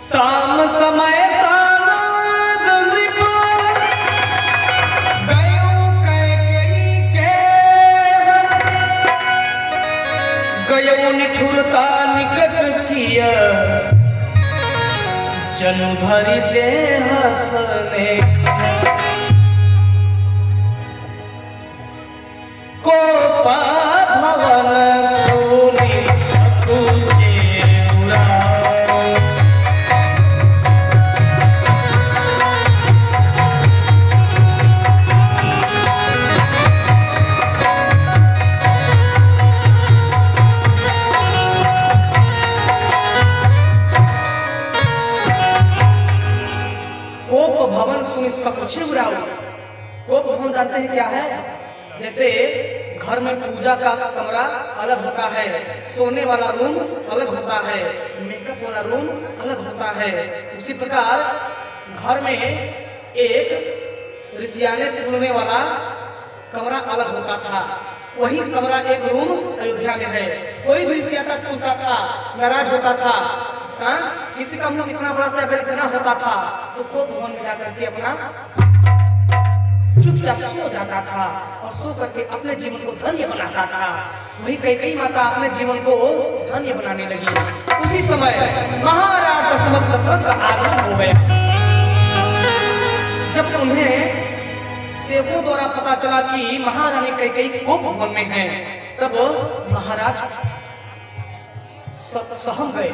शाम समय निठुरता निकट किया जनु धरि देह सने को भवन सोनी सकुचे उड़ाओ। कोप भवन जानते हैं क्या है? जैसे घर में पूजा का कमरा अलग होता है, सोने वाला रूम अलग होता है, मेकअप वाला रूम अलग होता है। उसी प्रकार घर में एक ऋषियाने पुरने वाला कमरा अलग होता था। वही कमरा एक रूम अयोध्या में है। कोई भी ऋषियाता टूटता था, नाराज होता था, किसी का मुंह इतना बड़ा सा अगर इतना होता था तो कोप भवन में जाकर के अपना चुपचाप सो जाता था और सो करके अपने जीवन को धन्य बनाता था। वही कैकेयी माता अपने जीवन को धन्य बनाने लगी। उसी समय महाराज दशरथ का आगमन हो गया। जब उन्हें सेवकों द्वारा पता चला कि महारानी कैकेयी कोप भवन में है, तब महाराज सहम गए।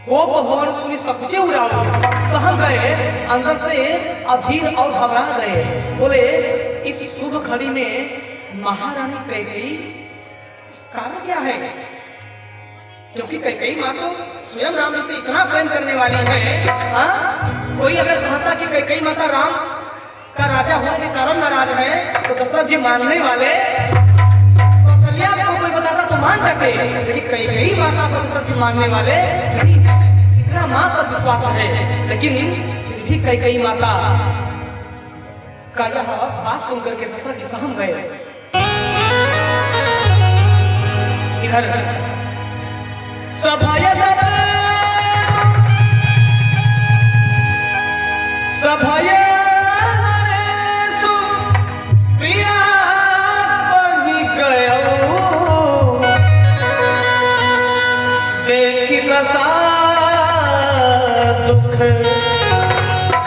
कोप भवन सुनी सबसे उड़ाओ, सहम गए, अंदर से अधीर और घबरा गए। बोले इस शुभ घड़ी में महारानी कैकेयी कारण क्या है? क्योंकि कैकेयी माँ तो स्वयं राम से इतना प्रेम करने वाली है। कोई अगर कहता कि कैकेयी माता राम का राजा होने के कारण नाराज है तो दशरथ जी मानने वाले, कौशल्या को कोई बताता तो मान जाते, लेकिन कैकेयी माता को दशरथ जी मानने वाले नहीं। इतना माँ पर विश्वास है, लेकिन फिर भी कैकेयी माता का यह बात सुनकर के दशरथ जी सहम गए। इधर सभय देखी दशा दुख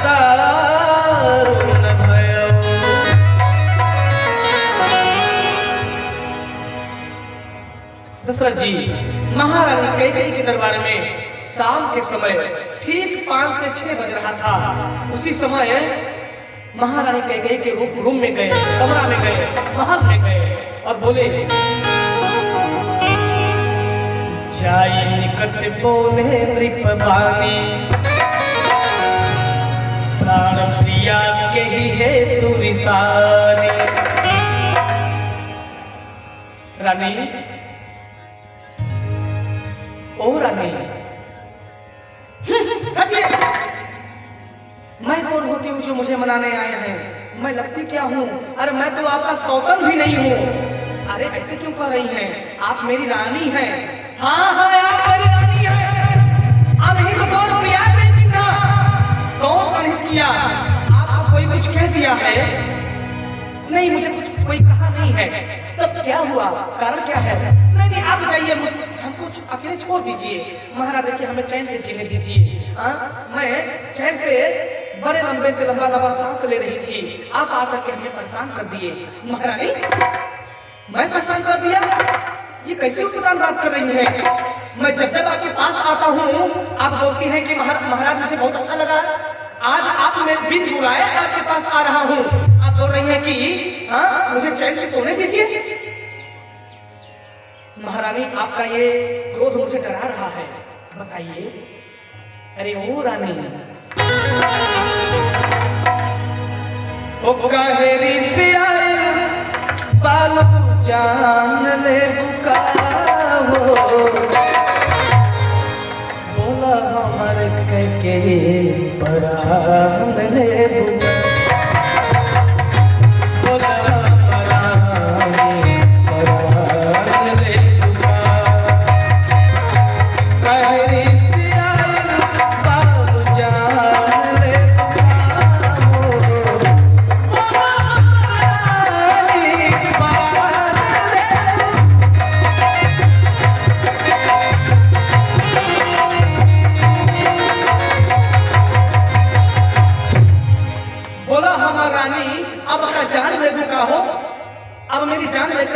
दारुण भयो। दशरथ जी महारानी कैकेयी के दरबार में शाम के समय ठीक 5 से 6 बज रहा था। उसी समय महारानी कैकेयी के रूम में गए, कमरा में गए, महल में गए और बोले जाई निकट बोले नृपवाणी, प्राण प्रिया के ही है तू विसारी। रानी, ओ रानी, मैं कौन होती हूँ जो मुझे मनाने आए हैं? मैं लगती क्या हूँ? अरे मैं तो आपका सौतन भी नहीं हूँ। अरे ऐसे क्यों कर रही हैं? आप मेरी रानी हैं। हाँ हाँ, आप मेरी रानी हैं। अब नहीं तो कौन प्रिया का कौन नहीं किया? आपको कोई कुछ कह दिया है? नहीं, मुझे कुछ कोई कहा नहीं है। तब क्या हुआ? कारण क्या है? नहीं, आप जाइए, हमको अकेले छोड़ दीजिए। महाराज देखिए, हमें चैन से जीने दीजिए। मैं चैन से बड़े लंबे से लंबा सांस ले रही थी, आप आकर के हमें परेशान कर दिए। महारानी, मैं परेशान कर दिया? ये कैसे उल्टा बात कर रही है? मैं जब जब आपके पास आता हूँ आप बोलती हैं कि महाराज मुझे बहुत अच्छा लगा। आज आप मेरे बिन बुलाए आपके पास आ रहा हूँ, आप बोल रही हैं कि मुझे चैन से सोने दीजिए। महारानी, आपका ये क्रोध मुझे डरा रहा है, बताइए। अरे ओ रानी, ओ कहेरी से आए बालू जान ले बुकाओ, बोला हमारे कैकेयी परान ले बुकाओ।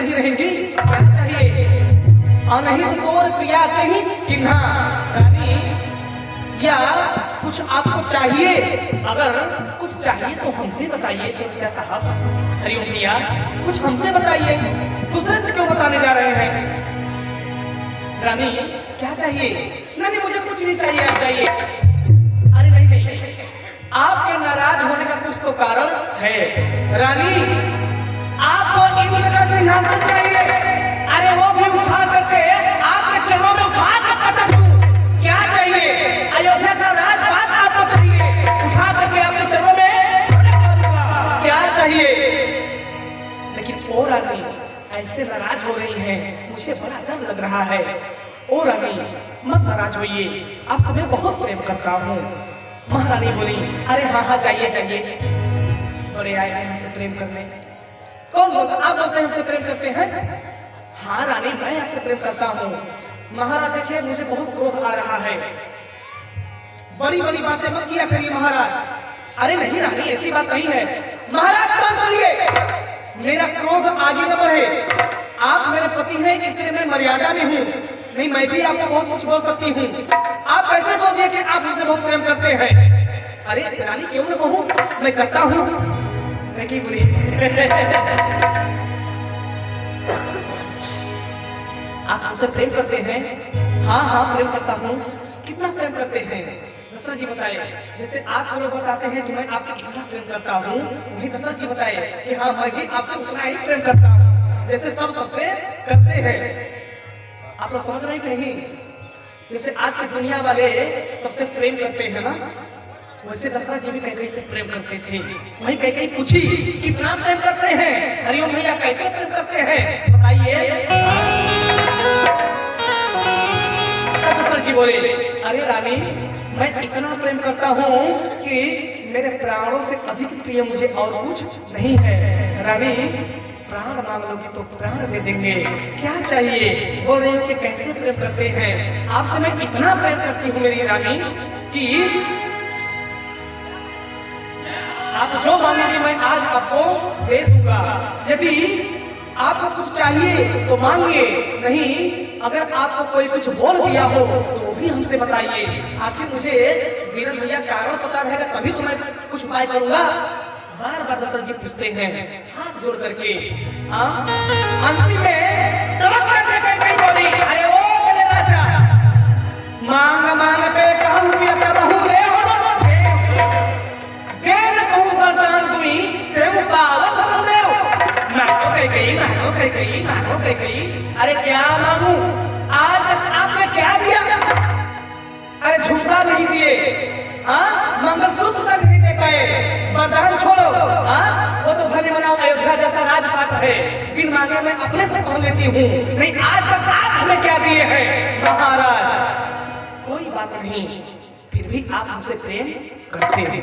नहीं रहेंगी? क्या चाहिए? और नहीं तो तोर पिया कहीं किन्हा रानी, या कुछ आपको चाहिए? अगर कुछ चाहिए तो हमसे बताइए चौथिया साहब। हरिओम भैया, कुछ हमसे बताइए, दूसरे से क्यों बताने जा रहे हैं? रानी क्या चाहिए? नहीं मुझे कुछ नहीं चाहिए, आप जाइए। अरे नहीं, आपके नाराज होने का कुछ तो कारण है। रानी आपको इंद्र का सिंहासन चाहिए, अरे वो भी उठा करके आपके चरणों में उठा कर पटक दूं। क्या चाहिए? अयोध्या का राजपाट आपको चाहिए, उठा करके आपके चरणों में पटक दूंगा। क्या चाहिए? लेकिन ओ रानी ऐसे नाराज हो रही हैं, मुझे बड़ा डर लग रहा है। ओ रानी मत नाराज होइए, आपसे मैं बहुत प्रेम करता हूँ। महारानी बोली, अरे हाँ जाइए जाइए, बड़े आए हैं हमसे प्रेम करने। कौन बोलता? आप बोलते हैं हमसे प्रेम करते हैं? हाँ रानी मैं आपसे प्रेम करता हूँ। महाराज देखिए मुझे बहुत क्रोध आ रहा है, बड़ी बड़ी बातें मत किया करिए महाराज। अरे नहीं रानी ऐसी बात नहीं है। महाराज शांत रहिए, मेरा क्रोध आगे न बढ़े। आप मेरे पति हैं इसलिए मैं मर्यादा में हूँ, नहीं मैं भी आपको बहुत कुछ बोल सकती हूँ। आप कैसे बोल दिए कि आप मुझसे बहुत प्रेम करते हैं? अरे रानी क्यों न कहूँ, मैं करता हूँ। मैं की बोली आप मुझसे प्रेम करते हैं? हाँ प्रेम करता हूँ। कितना प्रेम करते हैं? दशरथ जी बताए। जैसे आज हम लोग बताते हैं कि मैं आपसे कितना प्रेम करता हूँ, वही दशरथ जी बताए कि हाँ मैं भी आपसे उतना ही प्रेम करता हूँ जैसे सब सबसे करते हैं। आप लोग समझ रहे नहीं? जैसे आज की दुनिया वाले सबसे प्रेम करते हैं ना, वैसे दशरथ जी भी कैकई से प्रेम करते थे। वही कैकई पूछी कितना प्रेम करते हैं? हरिओम भैया कैसे प्रेम करते हैं बताइए। दशरथ जी बोले, अरे रानी मैं इतना प्रेम करता हूँ कि मेरे प्राणों से अधिक प्रिय मुझे और कुछ नहीं है। रानी प्राण मांगोगे तो प्राण दे देंगे, क्या चाहिए? बोल रहे हो कि कैसे प्रेम करते हैं? आपसे मैं इतना प्रेम करती हूँ मेरी रानी कि आप जो मांगेंगे मैं आज आपको दे दूंगा। यदि आपको कुछ चाहिए तो मांगिए, नहीं अगर आपको कोई कुछ बोल दिया हो तो वो भी हमसे बताइए। आखिर मुझे वीरेंद्र भैया कारण पता रहेगा तभी तो मैं कुछ उपाय करूंगा। बार बार दशरथ जी पूछते हैं हाथ जोड़ करके। अंतिम में तड़प करके कहीं बोली, अरे ओ मेरे राजा मांग मांग पे कहूं पिया कहूं ले हो देन कहूं वरदान दुई तेऊ पावत संदेव। मांगो कह गई। अरे क्या मांगू? आज तक आपने क्या दिया? अरे झुमका नहीं दिए, मंगलसूत्र तक नहीं दे पाए, वरदान छोड़ो। वो तो भले मनाओ अयोध्या जैसा राजपाट है, बिन मांगे मैं अपने से पढ़ लेती हूँ। नहीं आज तक आपने क्या दिए हैं महाराज? कोई बात नहीं, फिर भी आप हमसे प्रेम करते हैं।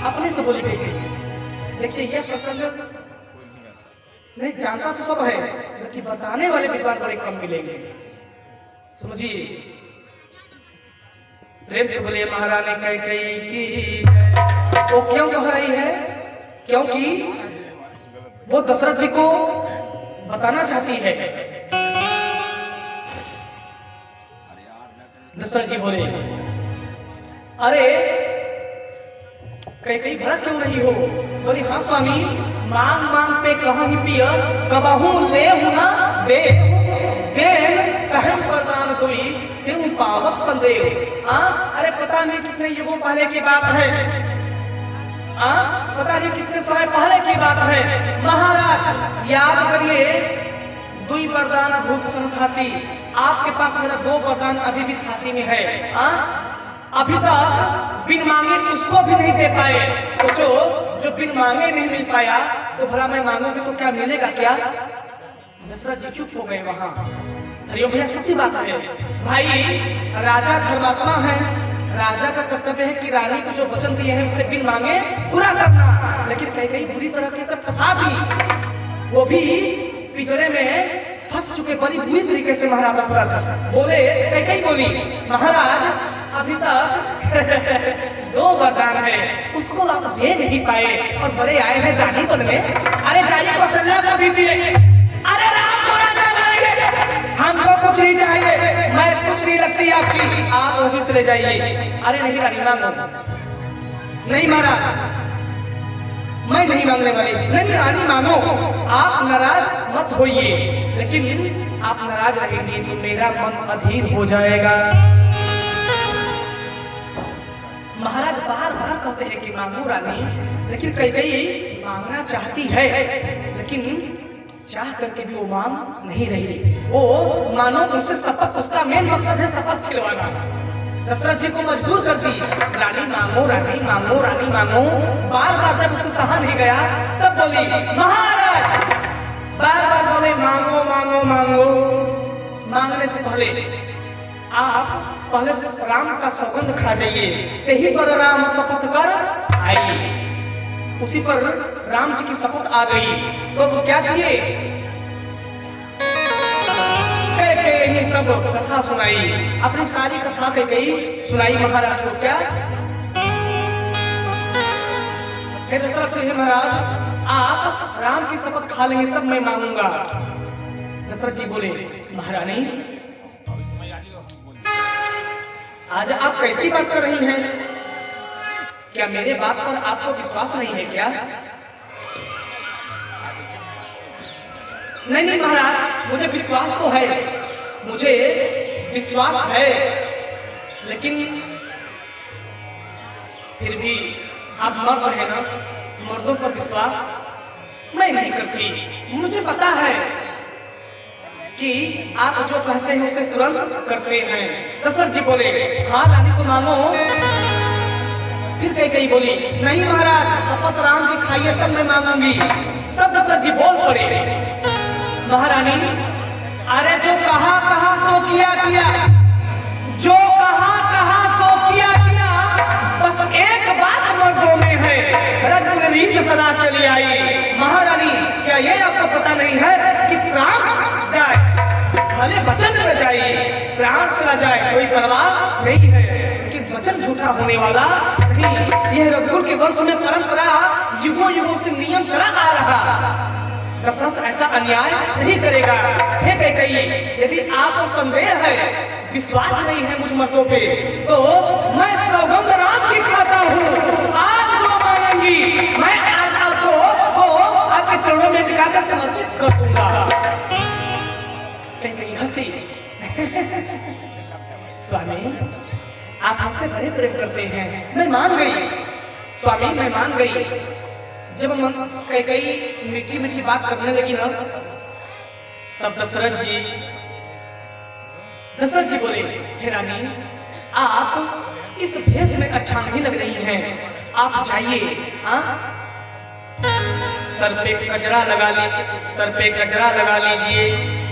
अपने से बोली देखिए यह प्रसंग नहीं जानता तो सब है, लेकिन बताने वाले विद्वान बड़े कम मिलेंगे, समझिए। प्रेम से बोले महारानी कैकेयी की वो क्यों कह रही है? क्योंकि वो दशरथ जी को बताना चाहती है। दशरथ जी बोले, अरे कैकेयी भरा क्यों नहीं हो? बोली हाँ स्वामी, मांग मांग पे कहाँ ही पिय कबहू ले हुना दे देन कहे वरदान कोई तेऊ पावत संदेव। अरे पता नहीं कितने युगों पहले की बात है, पता नहीं कितने समय पहले की बात है। महाराज याद करिए, दुई वरदान भूत संखाती, आपके पास मेरा 2 वरदान अभी भी खाती में है। अभी तक बिन मांगे उसको भी नहीं दे पाए। सोचो जो बिन मांगे नहीं मिल पाया तो भला मैं मांगूंगी तो क्या मिलेगा क्या? दशरथ जी चुप हो गए वहां। हरिओम भैया सच्ची बात है भाई, राजा धर्मात्मा है, राजा का कर्तव्य है कि रानी को जो वचन दिए हैं उसे बिन मांगे पूरा करना। लेकिन कई बुरी तरह के सब फंसा दी, वो भी पिछड़े में फंस चुके बड़ी बुरी तरीके से। महाराज दशरथ बोले, कई बोली महाराज अभी तक 2 वरदान है, उसको आप दे नहीं पाए और बड़े आए हैं जानी बनने। अरे जानी को सजा कर दीजिए, हमको कुछ नहीं चाहिए, मैं कुछ नहीं लगती आपकी, आप वहीं चले जाइए। अरे नहीं रानी मांगो, नहीं महाराज मैं नहीं मांगने वाली, नहीं रानी मांगो, आप नाराज मत होइए, लेकिन आप नाराज रहेंगे तो मेरा मन अधीर हो जाएगा। महाराज बार बार कहते हैं कि मांगो रानी, लेकिन कई मांगना चाहती है, लेकिन चाह करके भी वो मांग नहीं रही। वो मानो उससे शपथ, उसका मेन मकसद है शपथ खिलवाना। दशरथ जी को मजबूर कर दी, रानी मांगो रानी मांगो रानी मांगो। बार बार जब उससे सहा नहीं गया तब बोली महाराज, बार बार बोले मांगो मांगो मांगो। मांगने से पहले आप पहले से राम का सौगंध खा जाइए, यही पर राम शपथ कर आइए। उसी पर राम जी की शपथ आ गई तो वो क्या किए, ये सब कथा सुनाई, अपनी सारी कथा कही सुनाई महाराज को। क्या दशरथ जी महाराज, आप राम की शपथ खा लेंगे तब मैं मांगूंगा। दशरथ जी बोले महारानी, आज आप कैसी बात कर रही हैं? क्या मेरे बात पर आपको विश्वास नहीं है क्या? नहीं नहीं महाराज, मुझे विश्वास तो है, मुझे विश्वास है, लेकिन फिर भी आप मर्द हैं ना, मर्दों पर विश्वास मैं नहीं करती। मुझे पता है कि आप जो कहते हैं उसे तुरंत करते हैं। दशरथ जी बोले हाँ रानी को मांगो। फिर कई बोली नहीं महाराज, शपथ राम की खाइए तब मैं मांगूंगी। तब दशरथ जी बोल पड़े महारानी, अरे जो कहा सो किया, जो कहा सो किया, बस एक बात मर्दों में है, रत्न रीत सदा चली आई। महारानी क्या ये आपको पता नहीं है कि प्राण जाए भले वचन न जाए, प्राण चला जाए कोई परवाह नहीं है, लेकिन वचन झूठा होने वाला नहीं। यह रघुकुल के वंश में परंपरा युगों युगों से नियम चला आ रहा। दशरथ ऐसा अन्याय नहीं करेगा। हे कैकेयी, यदि आपको संदेह है, विश्वास नहीं है मुझ मतों पे, तो मैं सौगंध राम की खाता हूँ। आज जो मांगेंगी मैं आज आपको आपके चरणों में दिखाकर समर्पित कर दूंगा। कैकेयी हंसी स्वामी आप मुझसे बड़े प्रेम करते हैं, मैं मान गई स्वामी, मैं मान गई। जब मन कैकेयी मीठी मीठी बात करने लगी ना, तब दशरथ जी बोले हे रानी, आप इस भेष में अच्छा नहीं लग रही हैं, आप जाइए। सर पे गजरा लगा लीजिए,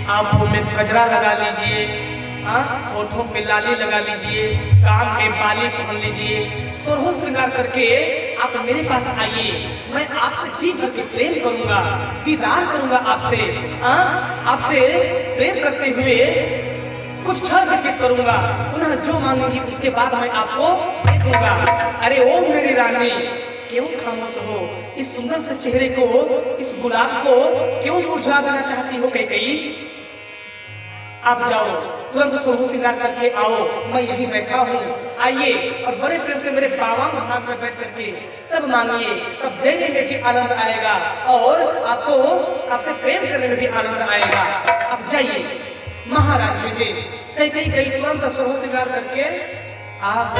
आंखों में गजरा लगा लीजिए, होठों पे लाली लगा लीजिए, कान में बाली पहन लीजिए, सोलह श्रृंगार करके आप मेरे पास आइए। मैं आपसे जी भर के प्रेम करूंगा, दीदार करूंगा आपसे, आपसे प्रेम करते हुए कुछ क्षण व्यतीत करूंगा। पुनः जो मांगेंगी उसके बाद मैं आपको दे दूंगा। अरे ओ मेरी रानी, क्यों खामोश हो? इस सुंदर से चेहरे को, इस गुलाब को क्यों मुरझा देना चाहती हो कैकेयी? आप जाओ, तुरंत सोलह श्रृंगार करके आओ, मैं यहीं बैठा हूँ, आइए और बड़े प्रेम से मेरे बावान भाग में बैठ करके तब मांगिए, तब देने में भी आनंद आएगा और आपको आपसे प्रेम करने में भी आनंद आएगा। अब जाइए। महाराज भेजे कैकेयी तुरंत सोलह श्रृंगार करके आप।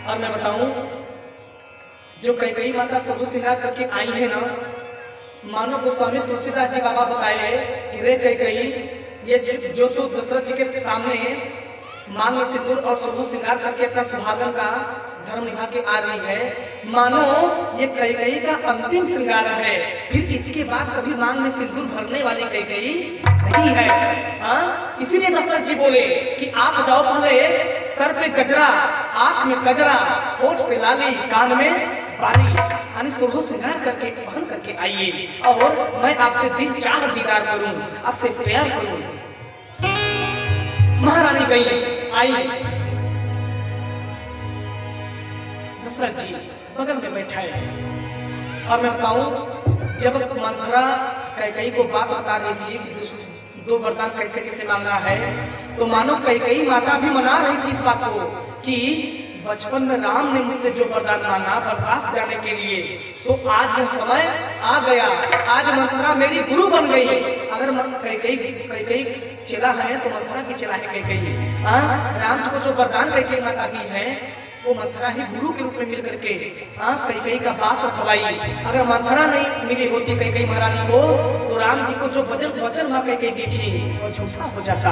और मैं बताऊं, जो कैकेयी माता सोलह श्रृंगार करके आई है ना, मानो गोस्वामी तुलसीदास जी बाबा बताए कि रे कैकेयी, ये जो तू दशरथ जी के सामने मांग में सिंदूर और सोलह श्रृंगार करके अपना सुहागन का धर्म निभा के आ रही है, मानो ये कैकेयी का अंतिम श्रृंगार है। फिर इसके बाद कभी मांग में सिंदूर भरने वाली कैकेयी नहीं है। इसीलिए दशरथ जी बोले कि आप जाओ, पहले सर पे गजरा, आंख में गजरा, होठ पे लाली, कान में बाली, यानी सोलह श्रृंगार करके पहन करके आइए और मैं आपसे दिल चाह दीदार करूं, आपसे प्यार करूं। महारानी गई, आई, दशरथ जी बगल में बैठा है। और मैं बताऊं, जब मंथरा कैकेयी को बात बता रही थी कि दो वरदान कैसे कैसे मांगना है। तो मानो कई माता भी मना रही थी इस बात को कि बचपन में राम ने मुझसे जो वरदान मांगा वनवास जाने के लिए, सो आज यह समय आ गया, आज मंथरा मेरी गुरु बन गई। अगर कई चेला है तो मंथरा की चेला है कई। राम जी को जो वरदान कई माता दी है वो मंथरा ही गुरु के रूप में मिल करके कई का बात रखवाई। अगर मंथरा नहीं मिली होती कई महारानी को तो राम जी को जो वचन माँ कई दी थी वो झूठा हो जाता।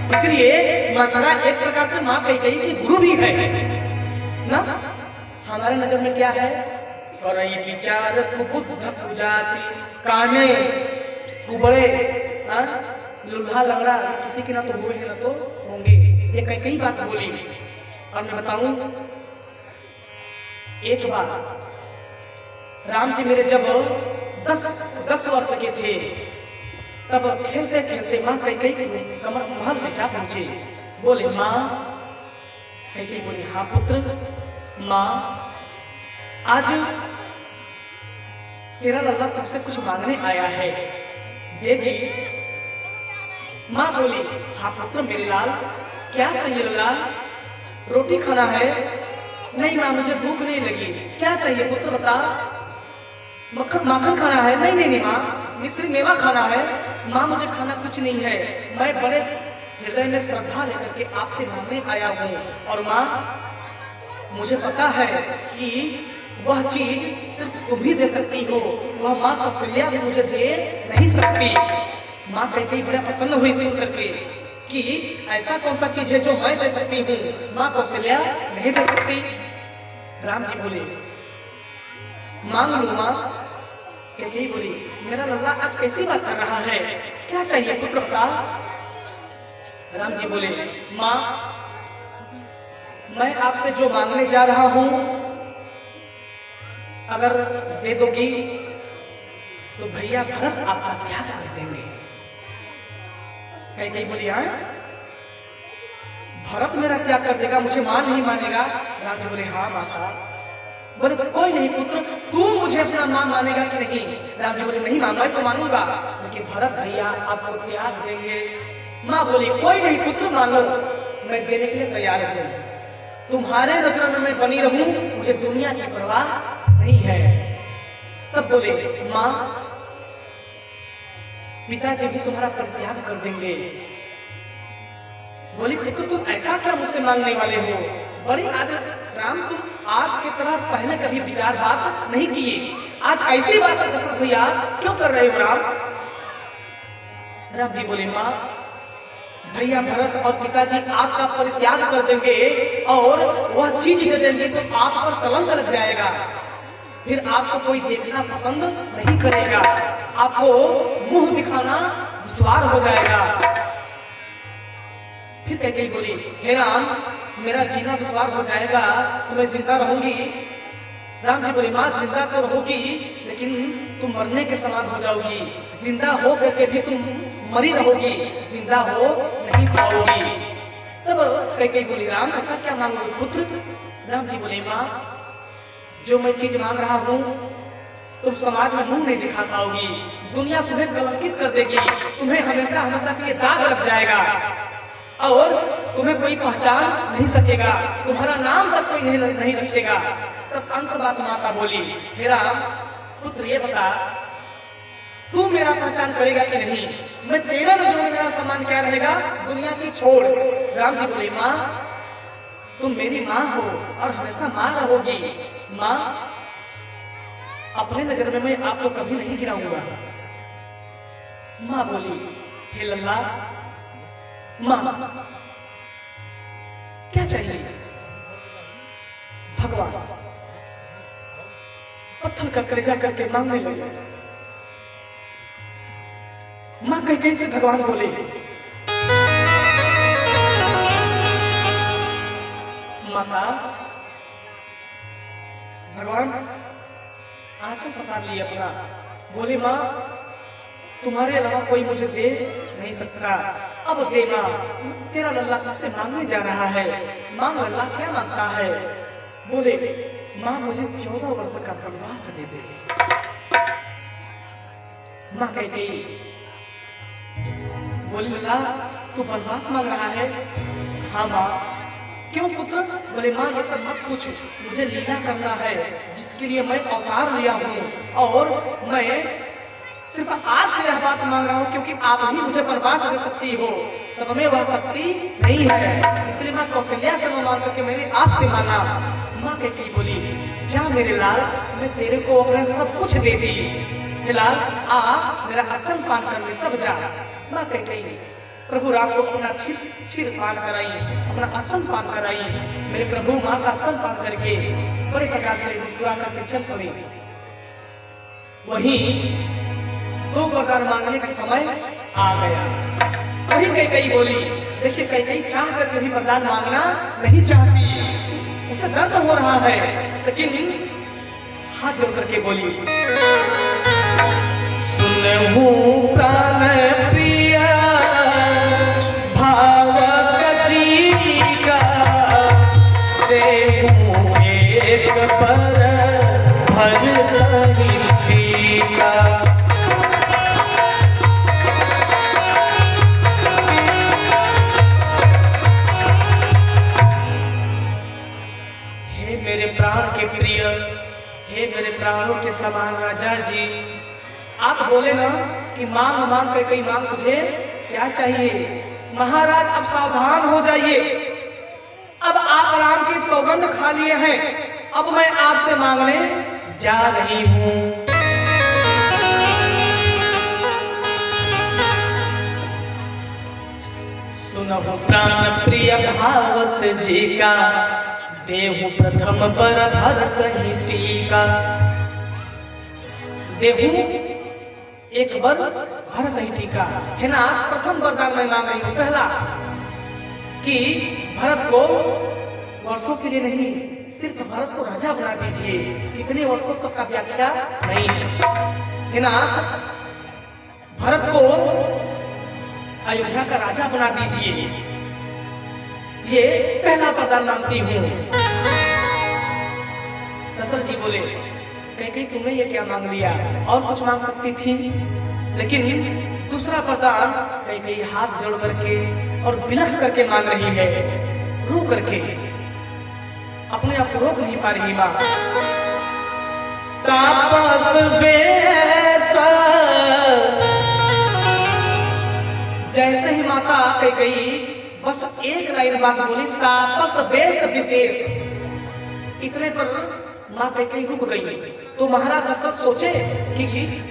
इसलिए मंथरा एक प्रकार से माँ कई की गुरु भी है ना। हमारे नजर में क्या है, करई विचार कुबुद्ध पूजाति काने कुबड़े लुल्हा लंगड़ा किसी की ना तो हुए हैं ना तो होंगे। ये कई बात बोली। और मैं बताऊं, एक बार राम जी मेरे जब 10 वर्ष के थे तब खेलते खेलते माँ कई कमर महल में जा पहुंचे। बोले माँ, कई बोली हाँ पुत्र। माँ, आज तेरा लल्ला तुझसे कुछ मांगने आया है, दे दे। माँ बोली हाँ पुत्र मेरे लाल, क्या चाहिए लल्ला? रोटी खाना है? नहीं माँ, मुझे भूख नहीं लगी। क्या चाहिए पुत्र बता? माखन खाना है? नहीं माँ, मिश्री मेवा खाना है। माँ मुझे खाना कुछ नहीं है, मैं बड़े हृदय में श्रद्धा लेकर के आपसे मांगने आया हूँ। और माँ, मुझे पता है कि वह चीज सिर्फ तुम ही दे सकती हो, वह माँ कौशल्या भी मुझे दे नहीं सकती। माँ कई बड़ा प्रसन्न हुई सुन करके कि ऐसा कौन सा चीज है जो मैं दे सकती हूँ, माँ कौशल्या नहीं दे सकती। राम जी बोले मांग लू माँ। कई बोली मेरा लल्ला आज कैसी बात कर रहा है, क्या चाहिए पुत्र बता? राम जी बोले माँ, मैं आपसे जो मांगने जा रहा हूं अगर दे दोगी तो भैया भरत आपका त्याग कर देंगे। कई बोली हाँ, भरत मेरा त्याग कर देगा, मुझे मान नहीं मानेगा? राम जी बोले हाँ माता। बोले कोई नहीं पुत्र, तू मुझे अपना मां मानेगा कि नहीं? राम जी बोले नहीं मां, मैं तो मानूंगा, लेकिन भरत भैया आपको त्याग देंगे। माँ बोली कोई नहीं पुत्र, मानो, मैं देने के लिए तैयार हूं। तुम्हारे नजर में मैं बनी रहूं, मुझे दुनिया की परवाह नहीं है। तब बोले माँ, पिताजी भी तुम्हारा परित्याग कर देंगे। बोली पुत्र तुम ऐसा क्या मुझसे मांगने वाले हो? बड़ी आदत राम, तुम आज की तरह पहले कभी विचार बात नहीं किए, आज ऐसी बात भैया क्यों कर रहे हो राम? राम जी बोले माँ, भैया भरत और पिताजी आपका परित्याग कर देंगे और वह चीज दे देंगे तो आप पर कलंक लग जाएगा, फिर आपको कोई देखना पसंद नहीं करेगा, आपको मुंह दिखाना दुश्वार हो जाएगा। फिर कैकेयी बोली हे राम, मेरा जीना दुश्वार हो जाएगा तो मैं जिंदा रहूंगी? राम जी बोली माँ, जिंदा तो रहोगी लेकिन तुम मरने के समान हो जाओगी, जिंदा हो करके भी तुम मरी रहोगी, जिंदा हो नहीं पाओगी। तब कैकेयी बोली राम ऐसा क्या मांगोगे पुत्र? राम जी बोले माँ, जो मैं चीज मांग रहा हूँ तुम समाज में मुंह नहीं दिखा पाओगी, दुनिया तुम्हें कलंकित कर देगी, तुम्हें हमेशा हमेशा के लिए दाग लग जाएगा और तुम्हें कोई पहचान नहीं सकेगा, तुम्हारा नाम तक कोई नहीं रखेगा। तब अंत बात माता बोली हे राम पुत्र ये बता, तू मेरा पहचान करेगा कि नहीं? मैं तेरा नजर में मेरा सम्मान क्या रहेगा? दुनिया की छोड़। राम जी बोले माँ, तुम मेरी माँ हो और हमेशा माँ रहोगी। माँ, अपने नजर में मैं आपको कभी नहीं गिराऊंगा। माँ बोली हे लल्ला, माँ क्या चाहिए? भगवान पत्थर का कलेजा करके मांगने लगे। माँ कैकेयी से भगवान बोले माता, भगवान आंचल पसार लिए अपना, बोले माँ तुम्हारे अलावा कोई मुझे दे नहीं सकता, अब दे माँ, तेरा लल्ला तुझसे मांगने जा रहा है, मांग लल्ला क्या मांगता है? बोले माँ मुझे 14 वर्ष का वनवास दे दे। माँ कैकेयी बोली लला तू वनवास मांग रहा है? हाँ माँ। क्यों पुत्र? बोले माँ ये सब मत पूछ, मुझे लीला करना है जिसके लिए मैं अवतार लिया हूँ और मैं सिर्फ आज से यह बात मांग रहा हूँ क्योंकि आप ही मुझे वनवास दे सकती हो, सब में वह शक्ति नहीं है, इसलिए माँ कौशल्या से मांग करके मैंने आपसे मांगा। माँ कैकेयी बोली जा मेरे लाल, मैं तेरे को अपना सब कुछ देती, लाल आ मेरा स्तनपान कर ले तब जा। माँ कैकेयी प्रभु राम को अपना क्षीर पान कराई, अपना स्तनपान कराई। मेरे प्रभु माँ का स्तनपान करके बड़े प्रकार से मुस्कुरा करके चल पड़ी। वहीं दो वरदान मांगने का समय आ गया। वही कैकेयी बोली देखिए कैकेयी चाह करके भी वरदान मांगना नहीं चाहती, उसे दर्द हो रहा है, लेकिन हाथ जोड़ करके बोली सुनहु प्राण प्रिय भावक जीविका, देहु एक पर भर का। मेरे प्राण के प्रिय, हे मेरे प्राणों के समान राजा जी, आप बोले ना कि मांग मांग कर कई मांग, मुझे क्या चाहिए? महाराज अब सावधान हो जाइए, अब आप राम की सौगंध खा लिए हैं, अब मैं आपसे मांगने जा रही हूं। सुनहु प्राण प्रिय भावत जी का, देहु प्रथम पर भरत ही टीका। देहु एक वर भरत ही टीका है ना। प्रथम वरदान मैं मांग रही हूँ पहला कि भरत को वर्षों के लिए नहीं, सिर्फ भरत को राजा बना दीजिए, कितने वर्षों तक का व्याख्या नहीं है ना। भरत को अयोध्या का राजा बना दीजिए, ये पहला वरदान मांगती हूँ। दशरथ जी बोले कैकेयी तुमने ये क्या मांग लिया, और कुछ मांग सकती थी, लेकिन दूसरा वरदान कैकेयी हाथ जोड़ करके और बिलख करके मांग रही है, रो करके, अपने आप को रोक नहीं पा रही। माँ तापस बेस, जैसे ही माता कैकेयी बस एक लाइन बात बोली तापस बेस विशेष, इतने पर माँ कैकेयी रुक गई। तो महाराज दशरथ सोचे कि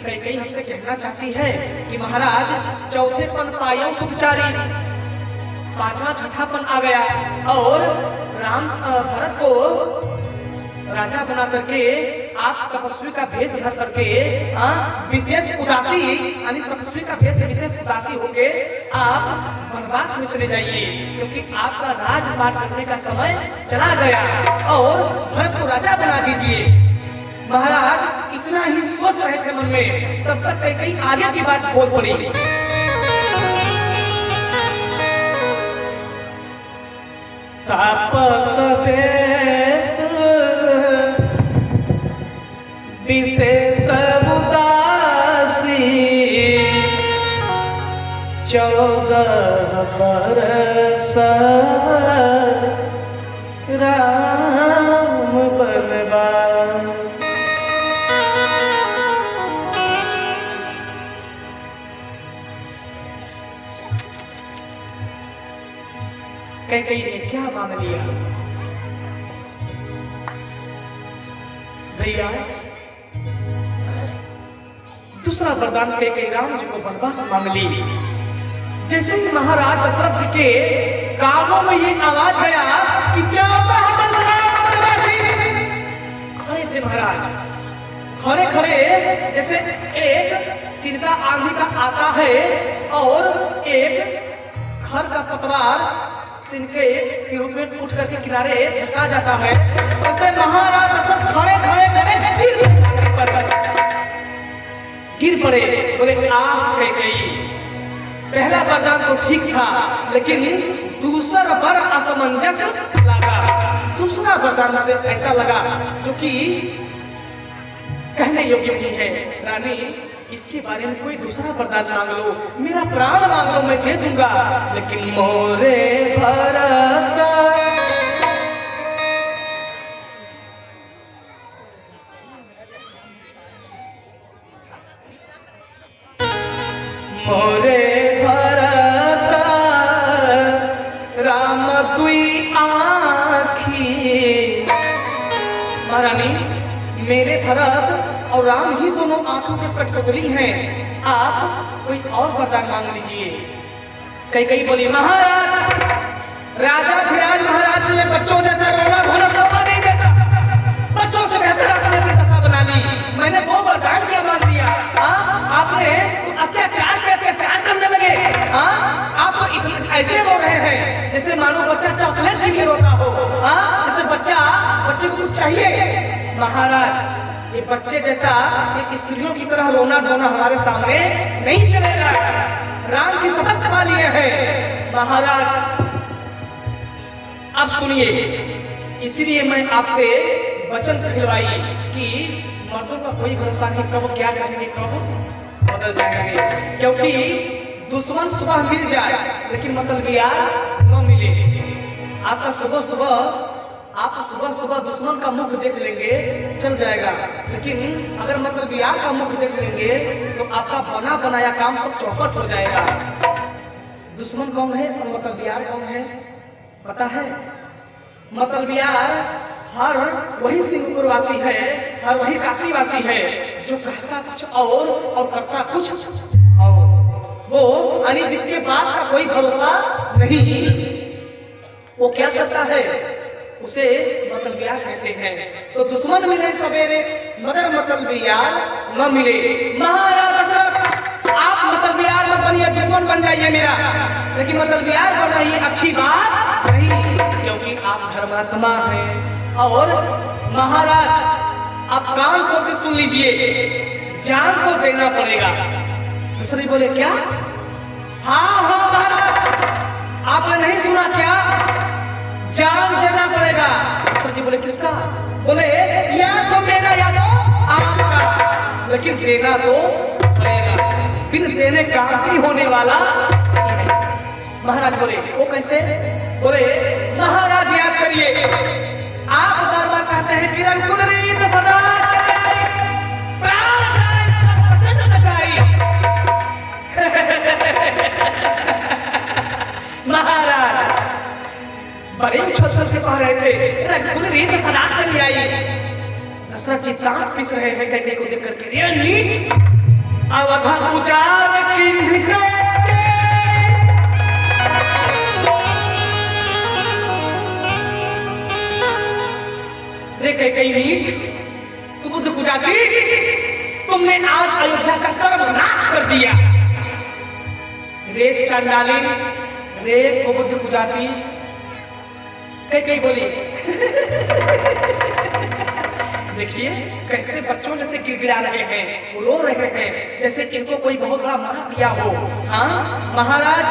कैकेयी हमसे कहना चाहती है कि महाराज चौथे पन पायो सुखचारी, पांचवा छठापन आ गया और राम भरत को राजा बना करके आप तपस्वी का भेष धर करके विशेष उदासी, यानी तपस्वी का भेष विशेष उदासी होके आप वनवास में चले जाइए, क्योंकि आपका राजपाट करने का समय चला गया और भरत को राजा बना दीजिए। महाराज इतना ही सोच रहे थे मन में, तब तक कैकेयी आगे की बात बोल पड़ी। तापस बेस विशेष उदासी, 14 बरस राम वनवास। कैकेयी ने क्या मांग लिया भैया? दूसरा वरदान कैकेयी राम जी को वनवास मांग ली। जैसे ही महाराज दशरथ जी के कानों में ये आवाज गया कि खड़े थे महाराज, खड़े खड़े जैसे एक तिनका आंधी का आता है और एक घर का पतवार तिनके के रूप में उठ करके किनारे झटका जाता है, वैसे महाराज दशरथ खड़े खड़े गिर पड़े। बोले कैकेयी पहला वरदान तो ठीक था, लेकिन दूसरा वर असमंजस लगा। दूसरा वरदान से ऐसा लगा जो कि कहने योग्य नहीं है। रानी इसके बारे में कोई दूसरा वरदान मांग लो, मेरा प्राण मांग लो, मैं दे दूंगा। लेकिन मोरे भरत मोरे भरत राम तुई आखी। महारानी, मेरे भरत और राम ही दोनों आंखों के कटकटरी हैं, आप कोई और वरदान मांग लीजिए। कई बोली, महाराज राजा धीराज महाराज ने बच्चों जैसा रोना धोना शोभा नहीं देता, बच्चों से बेहतर आपने अपनी दशा बना ली। मैंने वो वरदान क्या मांग लिया, आपने अत्याचार पे अत्याचार करने लगे। आप तो इतने ऐसे रो रहे हैं जैसे मानो बच्चा चॉकलेट के लिए रोता हो। जैसे बच्चे को कुछ चाहिए। महाराज, ये बच्चे जैसा एक स्त्रियों की तरह रोना धोना हमारे सामने नहीं चलेगा। राम की शपथ खा लिए हैं। महाराज अब सुनिए, इसलिए मैं आपसे वचन खिलवाई कि मर्दों का कोई भरोसा नहीं, कब क्या करेंगे, कब बदल जाएंगे। क्योंकि दुश्मन सुबह मिल जाए लेकिन मतलब यार न मिले। आपका सुबह सुबह दुश्मन का मुख देख लेंगे चल जाएगा, लेकिन अगर मतलब यार का मुख देख लेंगे तो आपका बना बनाया काम सब चौपट हो जाएगा। दुश्मन कौन है और मतलब यार कौन है पता है? मतलब यार हर वही सिंहपुरवासी है, हर वही काशीवासी है जो कहता कुछ और करता कुछ और। वो यानी जिसके बात का कोई भरोसा नहीं, वो क्या करता है उसे मतलबियार कहते हैं। तो दुश्मन मिले सवेरे मगर मतलबियार न मिले। महाराज दशरथ, आप मतलबियार मत बनिए, दुश्मन बन जाइए मेरा, लेकिन मतलबियार बनना ये अच्छी बात नहीं, क्योंकि आप धर्मात्मा हैं। और महाराज आप कान खोल के सुन लीजिए, जान को देना पड़ेगा। दूसरी बोले क्या? हाँ महाराज, आपने नहीं सुना क्या? जान देना पड़ेगा। सर जी बोले किसका? बोले या तो मेरा या तो आपका, लेकिन देना तो पड़ेगा, बिन देने काम नहीं होने वाला। महाराज बोले वो कैसे? बोले महाराज याद करिए, आप बार बार कहते हैं कि रंगुल रीत सदा चलाई, प्राण जाए तब वचन बचाई। महाराज बड़े उछल के कह रहे थे रंगुल रीत सदा चली आई। दशरथ जी दांत पिस रहे हैं कहते को देख करके, ये नीच अवधा गुजार किन्हीं के कई नीच तुम बुद्ध कुजाती, तुमने आज अयोध्या का सर्वनाश कर दिया। रे चांडाली, रे बुद्ध कुजाती, कई बोली। देखिए कैसे बच्चों जैसे गिड़गिड़ा रहे हैं, रो रहे हैं जैसे इनको कोई बहुत बड़ा मार दिया हो। हाँ महाराज,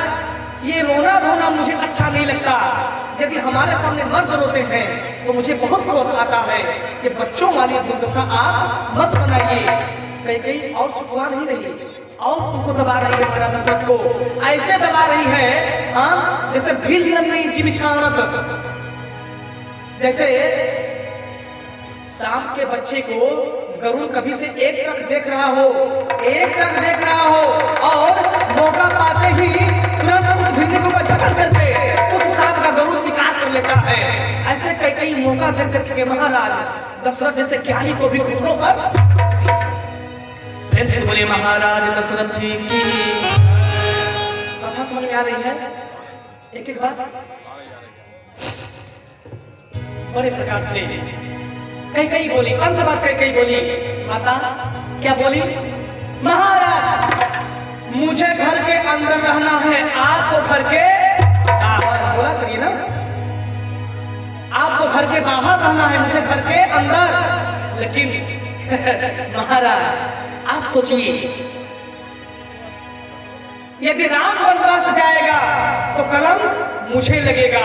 ये रोना धोना मुझे अच्छा नहीं लगता। यदि हमारे सामने मर्द रोते हैं तो मुझे बहुत क्रोध आता है। ये बच्चों वाली दुर्दशा आप मत बनाइए। कई और छुपवा नहीं रही और उनको दबा रही है, मेरा दशरथ को ऐसे दबा रही है हाँ जैसे बिलियन नहीं जीवी छानत। जैसे सांप के बच्चे को गरुड़ कभी से एक तक देख रहा हो और मौका पाते ही तुरंत उस भिंडी को झपट करके उस सांप का गरुड़ शिकार कर लेता है। ऐसे कई मौका देख करके महाराज दशरथ जैसे ज्ञानी को भी घुटनों पर प्रेम से बोले, महाराज दशरथ जी की कथा समझ में आ रही है? एक एक बात बड़े प्रकार से कई बोली, अंत बात कई बोली। माता क्या बोली? महाराज मुझे घर के अंदर रहना है, आपको घर के बाहर। बोला करिए ना, आपको घर के बाहर रहना है, मुझे घर के अंदर। लेकिन महाराज आप सोचिए, यदि राम वनवास जाएगा तो कलंक मुझे लगेगा।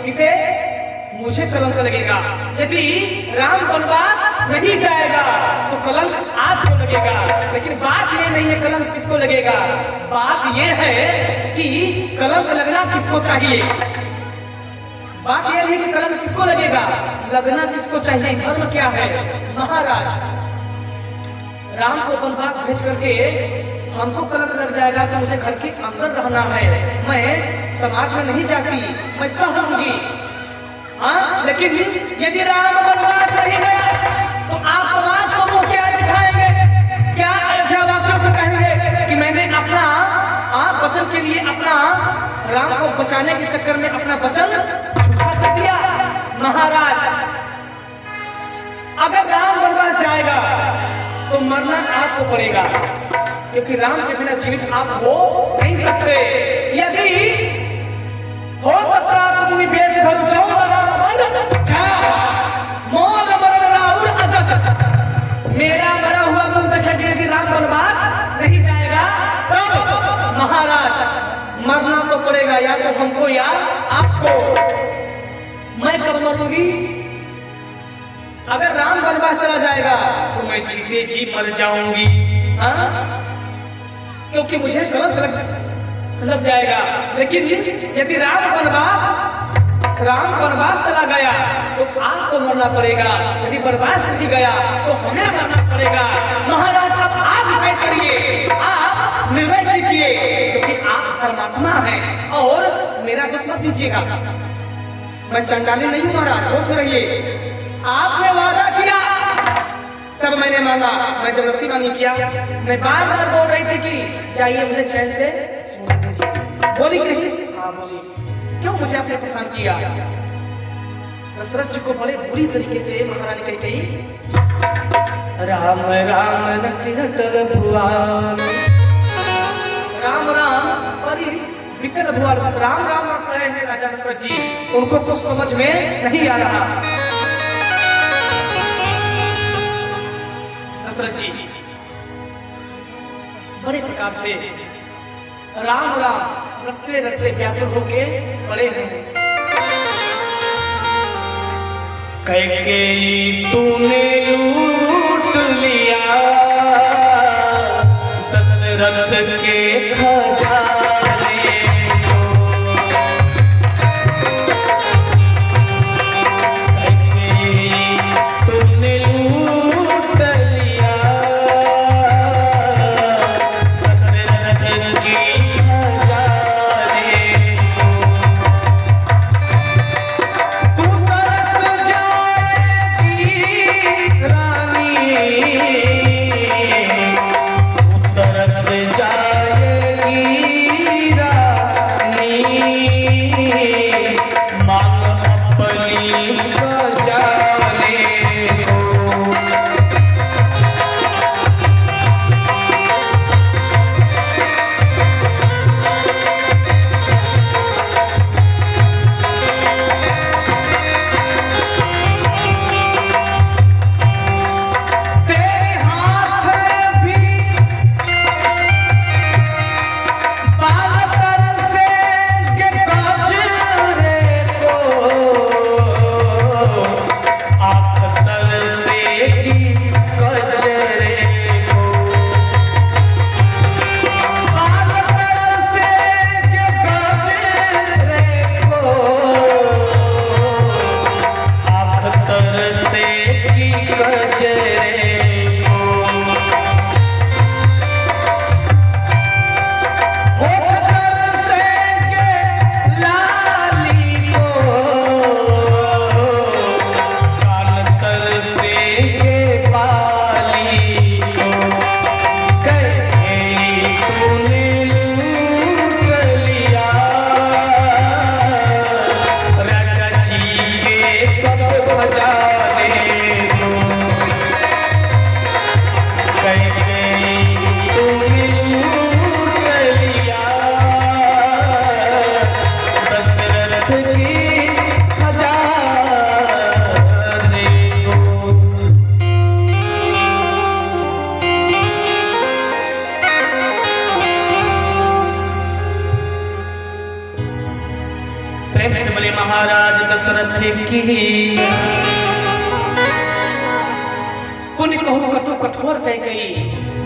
किसे? मुझे कलंक लगेगा। यदि राम वनवास नहीं जाएगा तो कलंक आपको लगेगा। लेकिन बात ये नहीं है कलंक किसको लगेगा, बात ये है कि कलंक लगना किसको चाहिए। बात यह नहीं कि कलंक किसको लगेगा, लगना किसको चाहिए। धर्म क्या है, महाराज राम को वनवास भेज करके हमको कलंक लग जाएगा तो मुझे घर के अंदर रहना है, मैं समाज में नहीं जाती, मैं सहूंगी। हाँ, लेकिन यदि राम वनवास नहीं गया तो आप समाज को वो क्या दिखाएंगे, क्या अयोध्या वासियों से कहेंगे कि मैंने अपना वचन के लिए अपना राम को बचाने के चक्कर में अपना वचन कर दिया। महाराज अगर राम वनवास जाएगा तो मरना आपको पड़ेगा, क्योंकि राम के बिना जीवित आप हो नहीं सकते। यदि हो तो मुनि बेस धर्म जाओ राम बन जा मोल मरण राहुल अजस। मेरा मरा हुआ मुंह देखे कि यदि राम वनवास नहीं जाएगा तब महाराज मरना तो पड़ेगा, या तो हमको या आपको। मैं कब मरूंगी, अगर राम वनवास चला जाएगा तो मैं जीते जी मर जाऊंगी। क्योंकि मुझे कलंक लग जाएगा। लेकिन यदि राम वनवास चला गया तो आपको मरना पड़ेगा, यदि वनवास नहीं गया तो हमें मरना पड़ेगा। महाराज अब आप निर्णय करिए, आप निर्णय कीजिए, क्योंकि आप धर्मात्मा हैं और मेरा दुश्मन दीजिएगा। मैं चंडाली नहीं हूं महाराज, होश में रहिए। आपने वादा किया तब मैंने माना, मैं जबरदस्ती नहीं किया। मैं बार बार बोल रही थी कि चाहिए मुझे चैन से सोने दीजिए, बोली नहीं। हाँ बोली, क्यों मुझे आपने पसंद किया। दशरथ जी को बड़े बुरी तरीके से महारानी कही राम राम रटल भुआन, राम राम बड़ी विकल भुआन, राम राम रट रहे हैं राजा दशरथ जी, उनको कुछ समझ में नहीं आ रहा। दशरथ जी बड़े प्रकार से राम राम रटते रटते व्याकुल होके पड़े हैं। कैकेयी तूने लूट लिया दशरथ के खजाने को, कैकेयी तूने लूट लिया दशरथ के खजाने को। तू तरस जाएगी दशरथ की। पुण्य कहू कटु कठोर कह गई,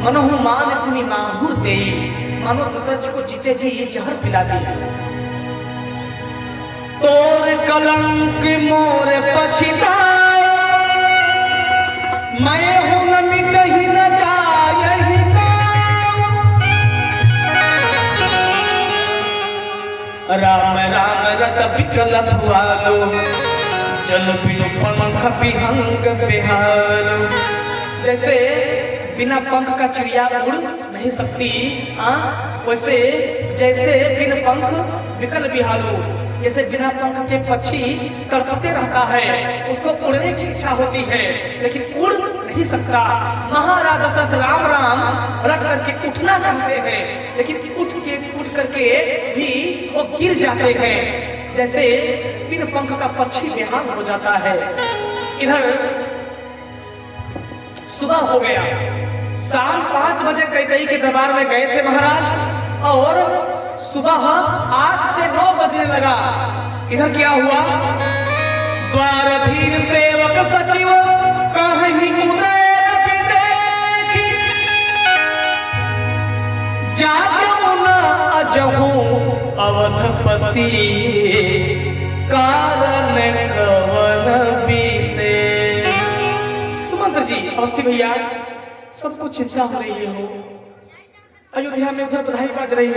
मनोहु मान पुनि माहुर दे। मानो दशरथ जी को जीते जी ये जहर पिला दी। तोर कलंक मोर पछिताए, मैं हूं नमी कहीं न जायहि तो। राम राम रत विकल भुआलो, जल बिनु पंख विहंग बिहारो। जैसे बिना पंख का चिड़िया उड़ नहीं सकती, वैसे जैसे बिन पंख विकल बिहारो, जैसे बिना पंख के पक्षी तड़पते रहता है, उसको उड़ने की इच्छा होती है लेकिन उड़ नहीं सकता। महाराज दशरथ राम राम रट करके उठना चाहते हैं, लेकिन उठ करके भी वो गिर जाते हैं, जैसे बिन पंख का पक्षी बेहाल हो जाता है। इधर सुबह हो गया, शाम 5 बजे कैकेयी के दरबार में गए थे महाराज, और सुबह 8 से 9 बजने लगा। इधर क्या हुआ? द्वार भीर सेवक सचिव कहीं उदय देखी, जाग्यो न अजहू अवधपति, कारण कवन विशेष। सुमंत्र जी, अवस्थी भैया, सबको चिंता हो रही है, हो अयोध्या में उधर बधाई बाज रही है।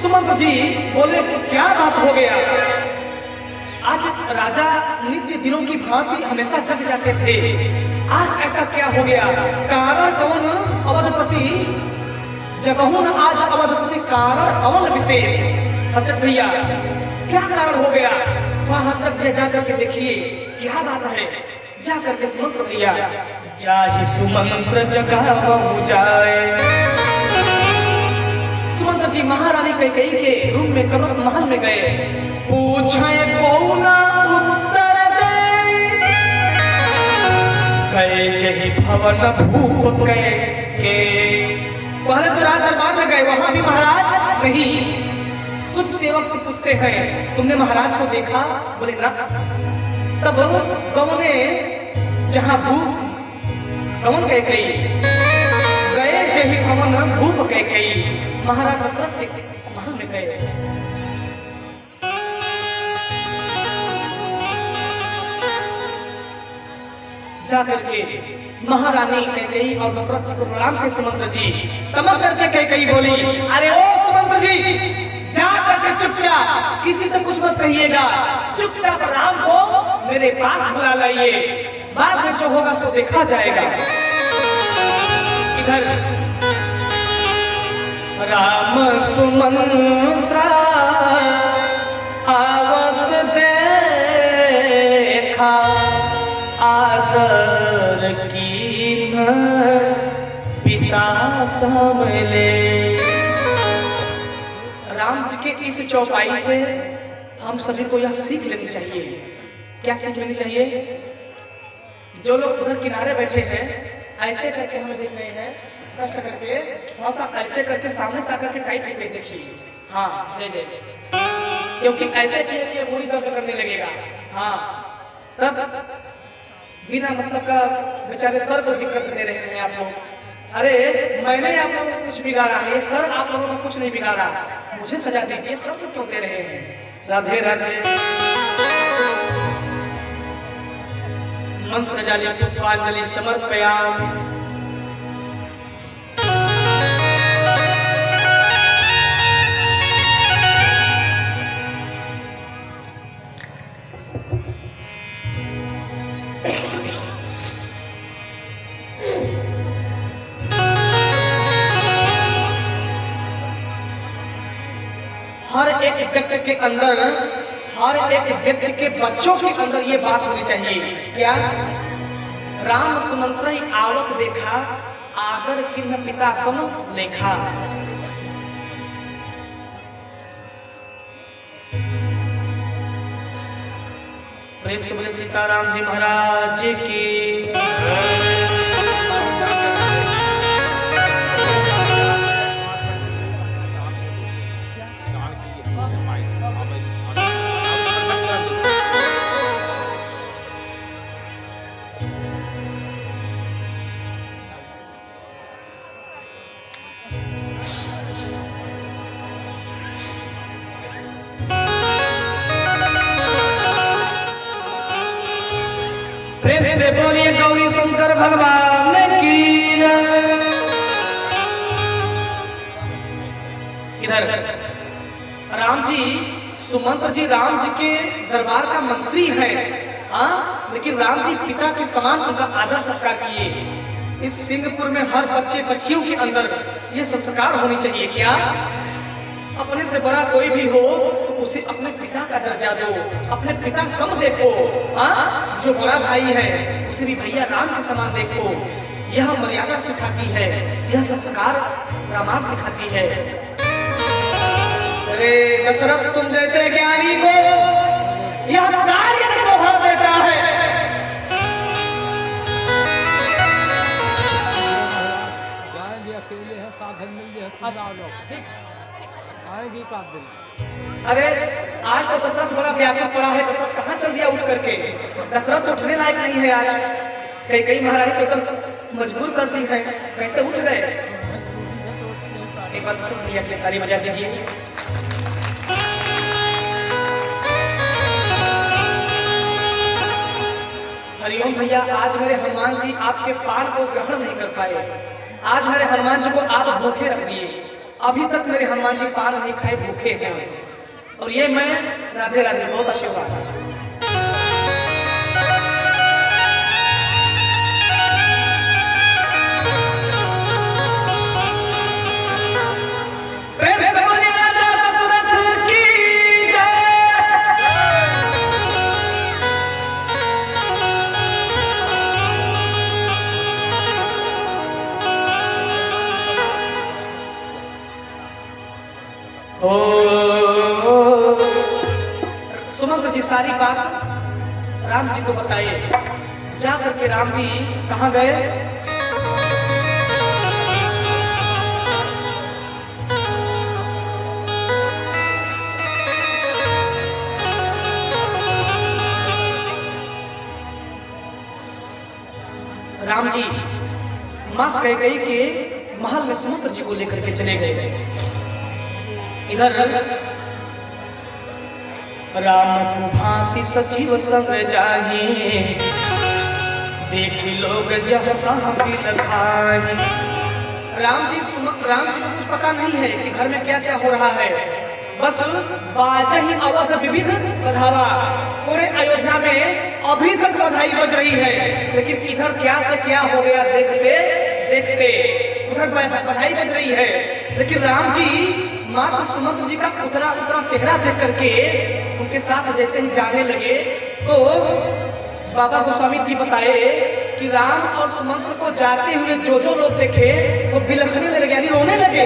सुमंत्र जी बोले कि क्या बात हो गया? आज राजा नित्य दिनों की भांति हमेशा जग जाते थे, आज ऐसा क्या हो गया? कारण कौन अवधपति जगहू न आज अवधपति, कारण कौन विशेष? हजरत भैया क्या कारण हो गया? वहां हजरत भैया जा करके देखिए क्या बात है। जा करके सुमंत्र भैया, जाहि सुमंत्र जगावहु जाए। सुमंत्र जी महारानी कैकेयी के रूम में कमर महल में गए, पूछे कौना उत्तर दे, गए जहि भवन भूप के। पहले तो राज दरबार में गए, वहां भी महाराज नहीं। कुछ सेवक से पूछते हैं तुमने महाराज को देखा? बोले ना। तब गौने जहां भूप कौन कैकेयी, गए जहि भवन भूप कैकेयी, महाराज दशरथ के महल में गए। जाकर के महारानी कैकेयी और दशरथ जी को प्रणाम के सुमंत्र जी तमक करके कैकेयी बोली, अरे ओ सुमंत्र जी, जा करके चुपचाप किसी से कुछ मत कहिएगा, चुपचाप राम को मेरे पास बुला लाइए, बाद में जो होगा सो देखा जाएगा। इधर राम सुमंत्रा आवत देखा, आदर की पिता समले। राम जी के इस चौपाई से हम सभी को यह सीख लेनी चाहिए। क्या सीख लेनी चाहिए? जो लोग उधर किनारे बैठे हैं ऐसे करके हमें देख रहे हैं, कष्ट करके हौसा ऐसे करके सामने से आकर के टाइट करके देखिए। हाँ जय जय, क्योंकि ऐसे किए कि मुड़ी दर्द करने लगेगा। हाँ, तब बिना मतलब का बेचारे सर को दिक्कत दे रहे हैं आप लोग। अरे मैंने आप लोगों को कुछ बिगाड़ा है, सर आप लोगों को कुछ नहीं बिगाड़ा, मुझे सजा दीजिए, सब लोग क्यों दे रहे हैं? राधे राधे। मंत्र जाली पुष्पांजलि समर्पयामि। हर एक व्यक्ति के अंदर, हर एक व्यक्ति के बच्चों के अंदर ये बात होनी चाहिए। क्या? राम सुमंत्र ही आवत देखा, आदर किन्ह पिता सम लेखा। प्रेम से बोले सीताराम जी महाराज की। से बोलिए गौरी शंकर भगवान की। इधर राम जी, सुमंत्र जी राम जी के दरबार का मंत्री है, हाँ, लेकिन राम जी पिता के समान उनका आदर सत्कार किए। इस सिंहपुर में हर बच्चे बच्चियों के अंदर ये संस्कार होनी चाहिए। क्या अपने से बड़ा कोई भी हो तो उसे अपने पिता का दर्जा दो, अपने पिता सम देखो, हाँ, जो बड़ा भाई है उसे भी भैया राम के समान देखो। यह मर्यादा सिखाती है, यह संस्कार रामायण सिखाती है। अरे दशरथ, तुम जैसे ज्ञानी को यह कार्य स्वभाव देता है। अकेले है, साधन मिल जाए, आएगी का दिन। अरे आज तो दशरथ बड़ा व्याकुल पड़ा है। दशरथ कहाँ चल दिया उठ करके? दशरथ उठने लायक नहीं है आज। कई महारानी तो मजबूर करती है, कैसे उठ गए? एक बार सुन लिया, अपनी ताली बजा दीजिए। हरिओम भैया, आज मेरे हनुमान जी आपके पान को ग्रहण नहीं कर पाए। आज मेरे हनुमान जी को आप भूखे रख दिए। अभी तक मेरे हनुमान जी पान नहीं खाए, भूखे हैं। और ये मैं राधे राधे, बहुत आशीर्वाद। सुमंत्र जी सारी बात राम जी को बताइए। जा करके राम जी कहाँ गए? राम जी मां कैकेयी के महल में सुमंत्र जी को लेकर के चले गए। इधर राम भांति सचिव संग जाही, देखी लोग जह तहाँ बिल खाई। राम जी को कुछ पता नहीं है कि घर में क्या क्या हो रहा है। बस बाजा ही अवध विविध बधावा, पूरे अयोध्या में अभी तक बधाई बज रही है। लेकिन इधर क्या से क्या हो गया देखते देखते उधर बधाई बज रही है। लेकिन राम जी माता सुमंत्र जी का उतरा उतरा चेहरा देख करके उनके साथ जैसे ही जाने लगे तो बाबा गोस्वामी जी बताए कि राम और सुमंत्र को जाते हुए जो लोग देखे वो बिलखने लगे, यानी रोने लगे।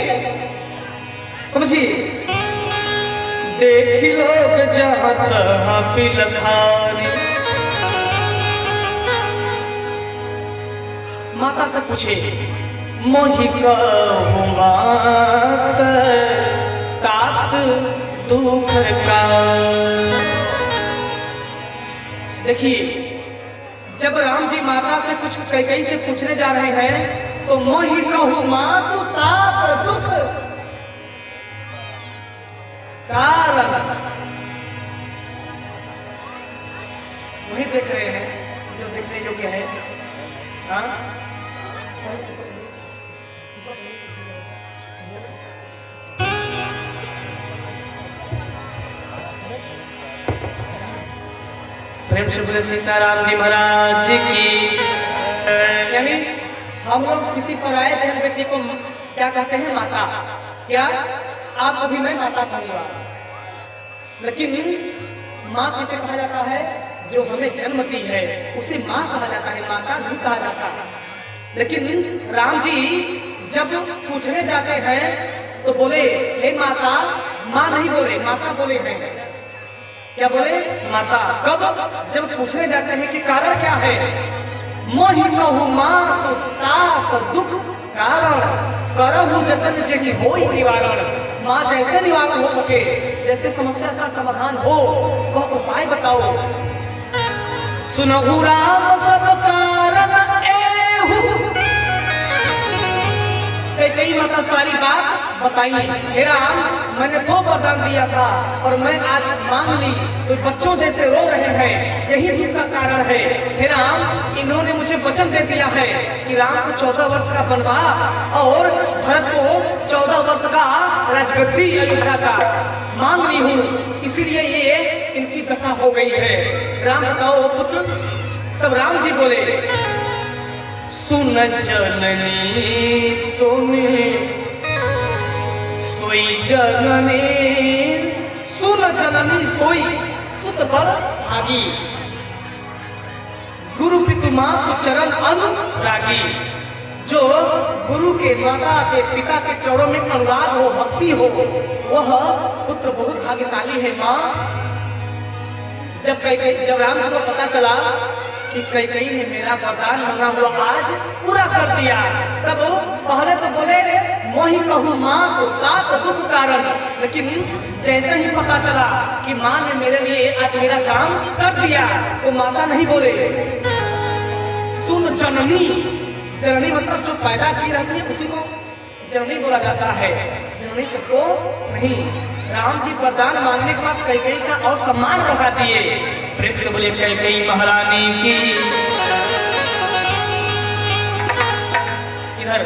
समझिए, देखी लोग जहाँ तहाँ बिलखारी। माता से पूछे, मोहि कहु मात तात दुख का। देखिए, जब राम जी माता से कुछ कैकेयी से पूछने जा रहे हैं तो मोहि कहु मात तात दुख कारण वही देख रहे हैं जो देखने योग्य है। हाँ, प्रेम से बोले सीताराम जी महाराज की। यानी हम लोग किसी पराये बहन बेटी को क्या कहते हैं? माता। क्या आप अभी मैं माता कहूंगा, लेकिन माँ किसे कहा जाता है? जो हमें जन्म दी है उसे माँ कहा जाता है, माता नहीं कहा जाता। लेकिन राम जी जब पूछने जाते हैं तो बोले हे माता, माँ नहीं बोले, माता बोले हैं। क्या बोले? माता। कब? जब पूछने जाते हैं कि कारण क्या है? मोहि कहु मात तात दुख कारण, करहु जतन जेहि होई निवारण। माँ जैसे निवारण हो सके, जैसे समस्या का समाधान हो, वह उपाय बताओ। सुनहु राम सब कारण एहु कई माता सारी बात बताई। हे राम, मैंने वो वरदान दिया था और मैं आज मान ली, तो बच्चों जैसे रो रहे हैं, यही दुख का कारण है। हे राम, इन्होंने मुझे वचन दे दिया है कि राम को 14 वर्ष का वनवास और भरत को 14 वर्ष का राजगद्दी अयोध्या का मान ली हूँ, इसीलिए ये इनकी दशा हो गई है। राम बताओ पुत्र। तब राम जी बोले, सुन जननी सोने सोई जननी, सुन जननी सोई सुत बड़ भागी, गुरु पितु माँ चरण अनुरागी। जो गुरु के, माता के, पिता के चरणों में अनुराग हो, भक्ति हो, वह पुत्र बहुत भाग्यशाली है। माँ, जब राम जी को पता चला कि कैकेयी ने मेरा वरदान मांगा हुआ आज पूरा कर दिया, तब वो पहले तो बोले मोहि कहूँ माँ तो तात दुख कारण, लेकिन जैसे ही पता चला कि माँ ने मेरे लिए आज मेरा काम कर दिया, तो माता नहीं बोले। सुन जननी, जननी मतलब जो पैदा की रहती है उसी को जननी बोला जाता है, जननी सबको नहीं। राम जी वरदान मांगने के बाद कैकेयी का और सम्मान बढ़ा दिए। प्रेम से बोले कैकेयी महारानी की। इधर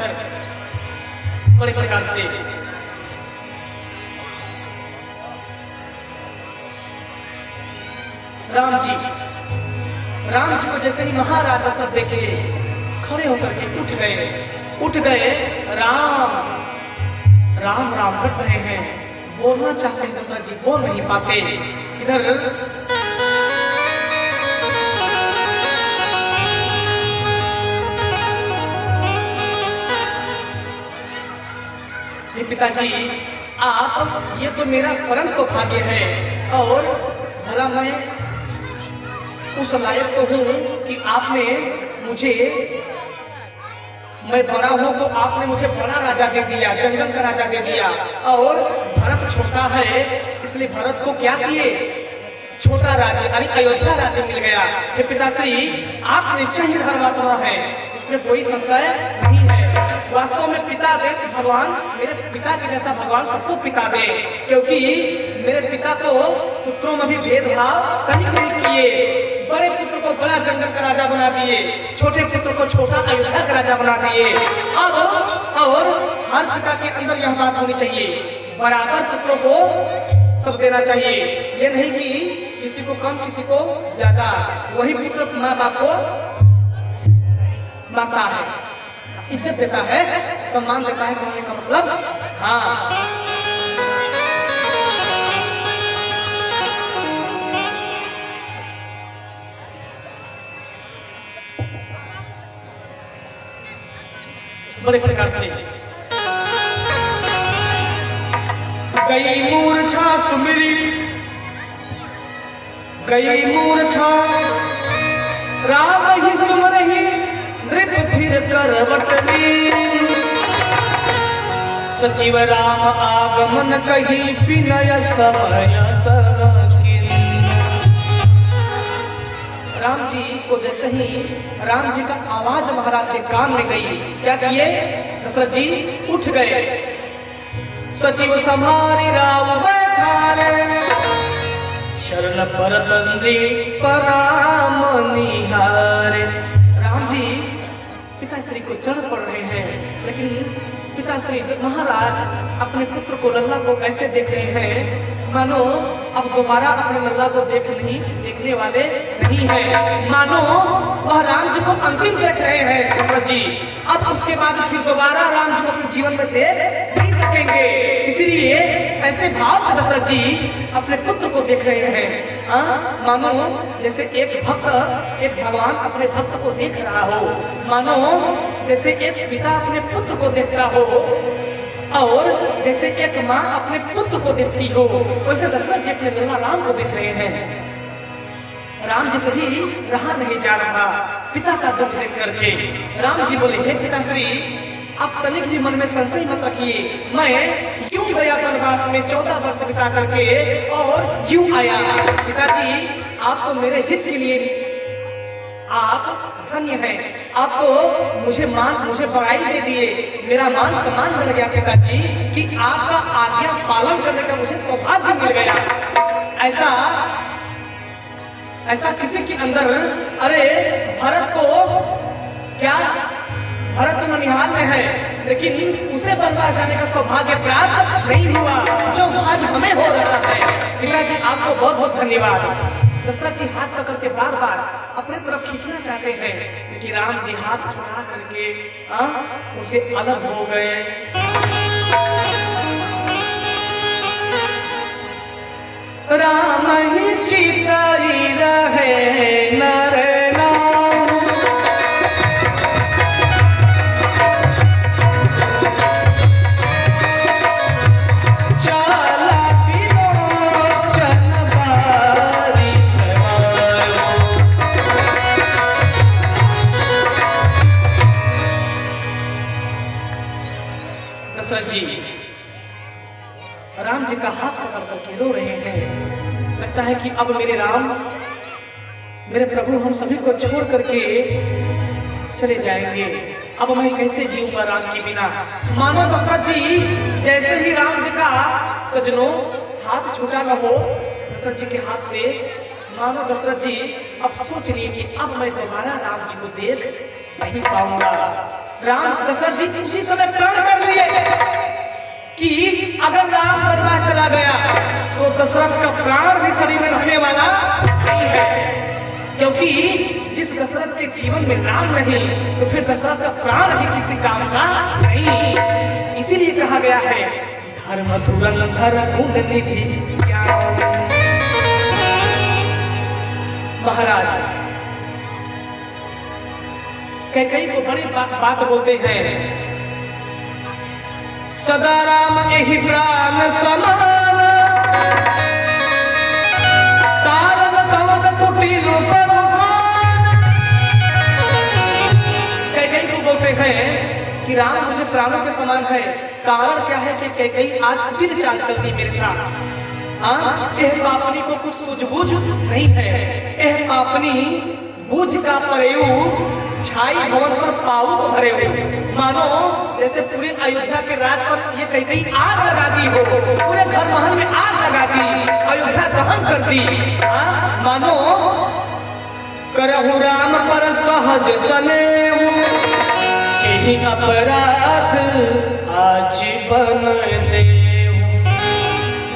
बड़े प्रकार से राम जी को जैसे ही महाराज दशरथ देखे, खड़े होकर के उठ गए। राम कर रहे हैं, बोलना चाहते हैं दशरथ जी, बोल नहीं पाते। इधर ये पिताजी, आप, ये तो मेरा परम सौभाग्य है और भला मैं उस लायक तो हूँ कि आपने मुझे, मैं बड़ा हूँ तो आपने मुझे बड़ा राजा दे दिया, जंगल का राजा दे दिया, और भरत छोटा है इसलिए भरत को क्या किए, छोटा राज्य यानी अयोध्या राज्य मिल गया। हे पिताश्री, आप निश्चय ही धर्मात्मा है, इसमें कोई संशय नहीं है। वास्तव में पिता दे तो भगवान, मेरे पिता के जैसा भगवान सबको पिता दे, क्योंकि मेरे पिता तो पुत्रों में भी भेदभाव कहीं नहीं किए। बड़े पुत्र को बड़ा जंगल का राजा बना दिए, छोटे पुत्र को छोटा अयोध्या का राजा बना दिए। अब और हर पिता के अंदर यह बात होनी चाहिए, बराबर पुत्रों को सब देना चाहिए। ये नहीं कि किसी को कम किसी को ज्यादा। वही पुत्र माँ बाप को मांगता है, इज्जत देता है, सम्मान देता है, कहने का मतलब। हाँ, बड़े प्रकार से गई मूर्छा सुमिरी, गई मूर्छा राम ही सुन रही, नृप फिर करवटनी, सचिव राम आगमन कही, विनय समय सनकिन। राम जी को जैसे ही राम जी का आवाज महाराज के कान में गई, क्या किए, दशरथ जी उठ गए। सचिव संभारी राम बैठारे, शरण पर दंडी पराम निहारे। राम जी पिताश्री को चढ़ पड़ रहे हैं, लेकिन पिताश्री महाराज अपने पुत्र को, लल्ला को ऐसे देख रहे हैं मानो अब दोबारा अपने लल्ला को देखने वाले नहीं है, मानो वह राम जी को अंतिम देख रहे हैं दशरथ जी। अब उसके बाद फिर दोबारा राम जी को अपने जीवन में देख नहीं सकेंगे, इसीलिए ऐसे भाव से दशरथ जी अपने पुत्र को देख रहे हैं। मानो जैसे एक भक्त, एक भगवान अपने भक्त को देख रहा हो, मानो जैसे एक पिता अपने पुत्र को देखता हो, और जैसे एक माँ अपने पुत्र को देखती हो, वैसे दशरथ जी अपने लल्ला राम को देख रहे हैं। राम जी से भी रहा नहीं जा रहा पिता का दुख देख करके। राम जी बोले, हे पिताश्री, आप तनिक भी मन में संशय मत रखिए, मैं यूं गया वनवास में 14 वर्ष बिता करके और यूं आया। पिताजी, आप तो मेरे हित के लिए, आप धन्य हैं, आप तो मुझे बड़ाई दे दिए, मेरा मान सम्मान बढ़ गया पिताजी कि आपका आज्ञा पालन करने का मुझे सौभाग्य मिल गया। ऐसा किसी के अंदर, अरे भरत तो ननिहाल में है, लेकिन उसे बनवास जाने का सौभाग्य प्राप्त नहीं हुआ जो आज हमें हो रहा है। पिताजी आपको बहुत बहुत धन्यवाद। दशरथ जी हाथ पकड़ के बार बार अपने तरफ खींचना चाहते हैं, लेकिन राम जी हाथ छुड़ा करके उसे अलग हो गए। राम ही चिताई रहे नर नाम, चाला विलोचन बारी दशरथ जी राम जी का हाथ पकड़ करके रो रहे हैं। लगता है कि अब मेरे राम, मेरे प्रभु हम सभी को छोड़ करके चले जाएंगे। अब मैं कैसे जीऊंगा राम के बिना। मानो दशरथ जी जैसे ही राम जी का सजनों हाथ छूटा न हो दशरथ जी के हाथ से, मानो दशरथ जी अब सोच लिए कि अब मैं दोबारा राम जी को देख नहीं पाऊंगा। राम दशरथ जी उसी समय प्रण कर लिए कि अगर राम वनवास चला गया तो दशरथ का प्राण भी शरीर में रहने वाला नहीं है, क्योंकि जिस दशरथ के जीवन में राम नहीं तो फिर दशरथ का प्राण भी किसी काम का नहीं। इसीलिए कहा गया है धर्म धुरंधर गुण निधि ज्ञान। महाराज कैकेयी को बड़ी बात बोलते हैं, सदा राम एहि प्राण समान, तारन तवन कुटिल बरुखान। कैकेयी को बोलते हैं कि राम मुझे प्राणों के समान है। कारण क्या है कि कैकेयी आज कुटिल चाल चलती मेरे साथ। यह पापनी को कुछ सूझबूझ नहीं है। यह पापनी बूझ का प्रयोग छाई भवन पर पावक भरे हुए, मानो जैसे पूरे अयोध्या के राज पर ये कैकेयी आग लगा दी हो, पूरे घर महल में आग लगा दी, अयोध्या दहन कर दी। मानो करहु राम पर सहज स्नेह, यही अपराध आजीवन देव।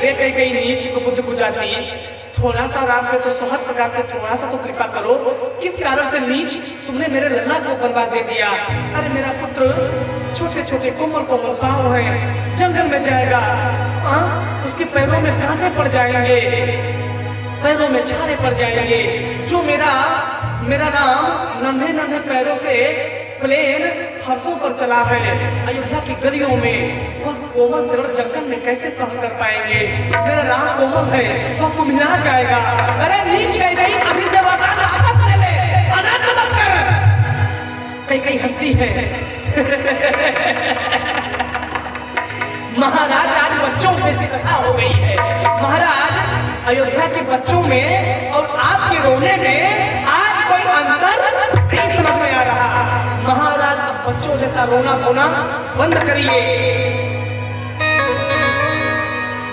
रे कैकेयी नीच को बुद्ध बुझाती, थोड़ा सा राम पे तो सहज प्रकार से थोड़ा सा तो कृपा करो। किस कारण से नीच तुमने मेरे लल्ला को बर्बाद दे दिया। अरे मेरा पुत्र छोटे छोटे कोमल कोमल पाँव है, जंगल में जाएगा, उसके पैरों में कांटे पड़ जाएंगे, पैरों में छाले पड़ जाएंगे। जो मेरा नाम नन्हे नन्हे पैरों से प्लेन हर्षों पर चला है अयोध्या की गलियों में, वह कोमल चरण जंगल में कैसे सहन कर पाएंगे। मेरा राम कोमल है, वह कुम्हिला जाएगा। अरे नीच कैकेयी अभी से वरदान वापस ले ले, अनाथ मत कर। कैकेयी हंसती है महाराज आज बच्चों जैसी कथा हो गई है। महाराज अयोध्या के बच्चों में और आपके रोने में आज कोई अंतर नहीं समझ में आ रहा। महाराज अब बच्चों जैसा रोना धोना बंद करिए।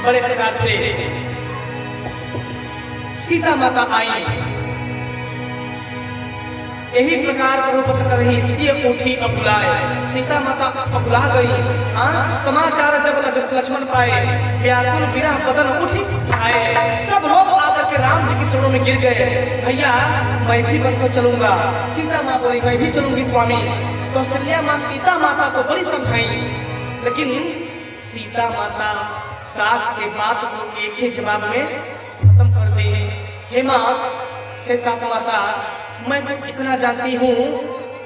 बड़े प्रकार से सीता माता आई, यही प्रकार रूपत कर रही सी उठी अबुलाए। सीता माता अबुला गई। समाचार जब लक्ष्मण पाए, व्याकुल गिरा बदन उठी आए। सब लोग आकर के राम जी के चरणों में गिर गए। भैया मैं भी बनकर चलूंगा। सीता माँ बोली मैं भी चलूंगी स्वामी। कौशल्या माँ सीता माता को बड़ी समझाई, लेकिन सीता माता सास के बात को एक ही जवाब में खत्म कर दी। हे माँ, हे सास माता, मैं तो इतना जानती हूँ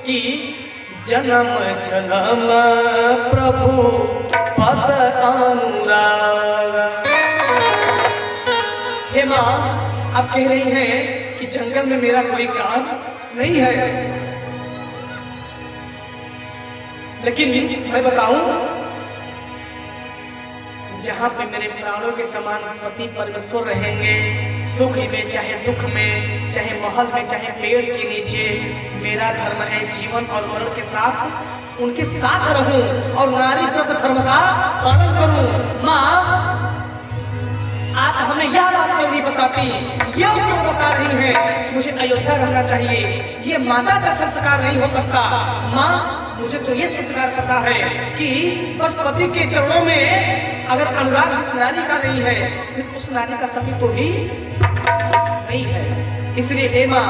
कि जन्म जन्म प्रभु पद अनुराग। हे माँ, आप कह रही हैं कि जंगल में मेरा कोई काम नहीं है, लेकिन मैं बताऊं, जहाँ पे मेरे प्राणों के समान पति परमेश्वर रहेंगे, सुख में चाहे दुख में, चाहे महल में चाहे पेड़ के नीचे, मेरा धर्म है जीवन और मरण के साथ उनके साथ रहूं और नारी व्रत धर्म का पालन करूं। माँ, आप हमें यह बात क्यों नहीं बताती, यह क्यों बता रही है मुझे अयोध्या रहना चाहिए, ये माता का संस्कार नहीं हो सकता। माँ, मुझे तो ये संस्कार पता है कि बस पति के चरणों में अगर अनुराग जिस नारी का नहीं है फिर उस नारी का सती तो भी नहीं है। इसलिए हे माँ,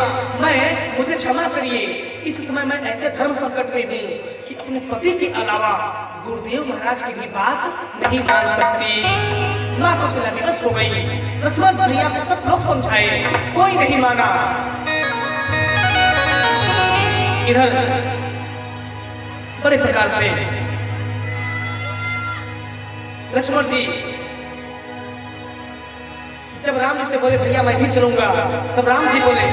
मुझे क्षमा करिए, इस समय मैं ऐसे धर्म संकट में हूँ कि अपने पति के अलावा गुरुदेव महाराज की भी बात नहीं मान सकती। माँ को सिला विवश हो गई। लक्ष्मण भैया को सब लोग समझाए, कोई नहीं माना। इधर बड़े प्रकार से लक्ष्मण जी जब राम जी से बोले भैया मैं भी चलूंगा, तब राम जी बोले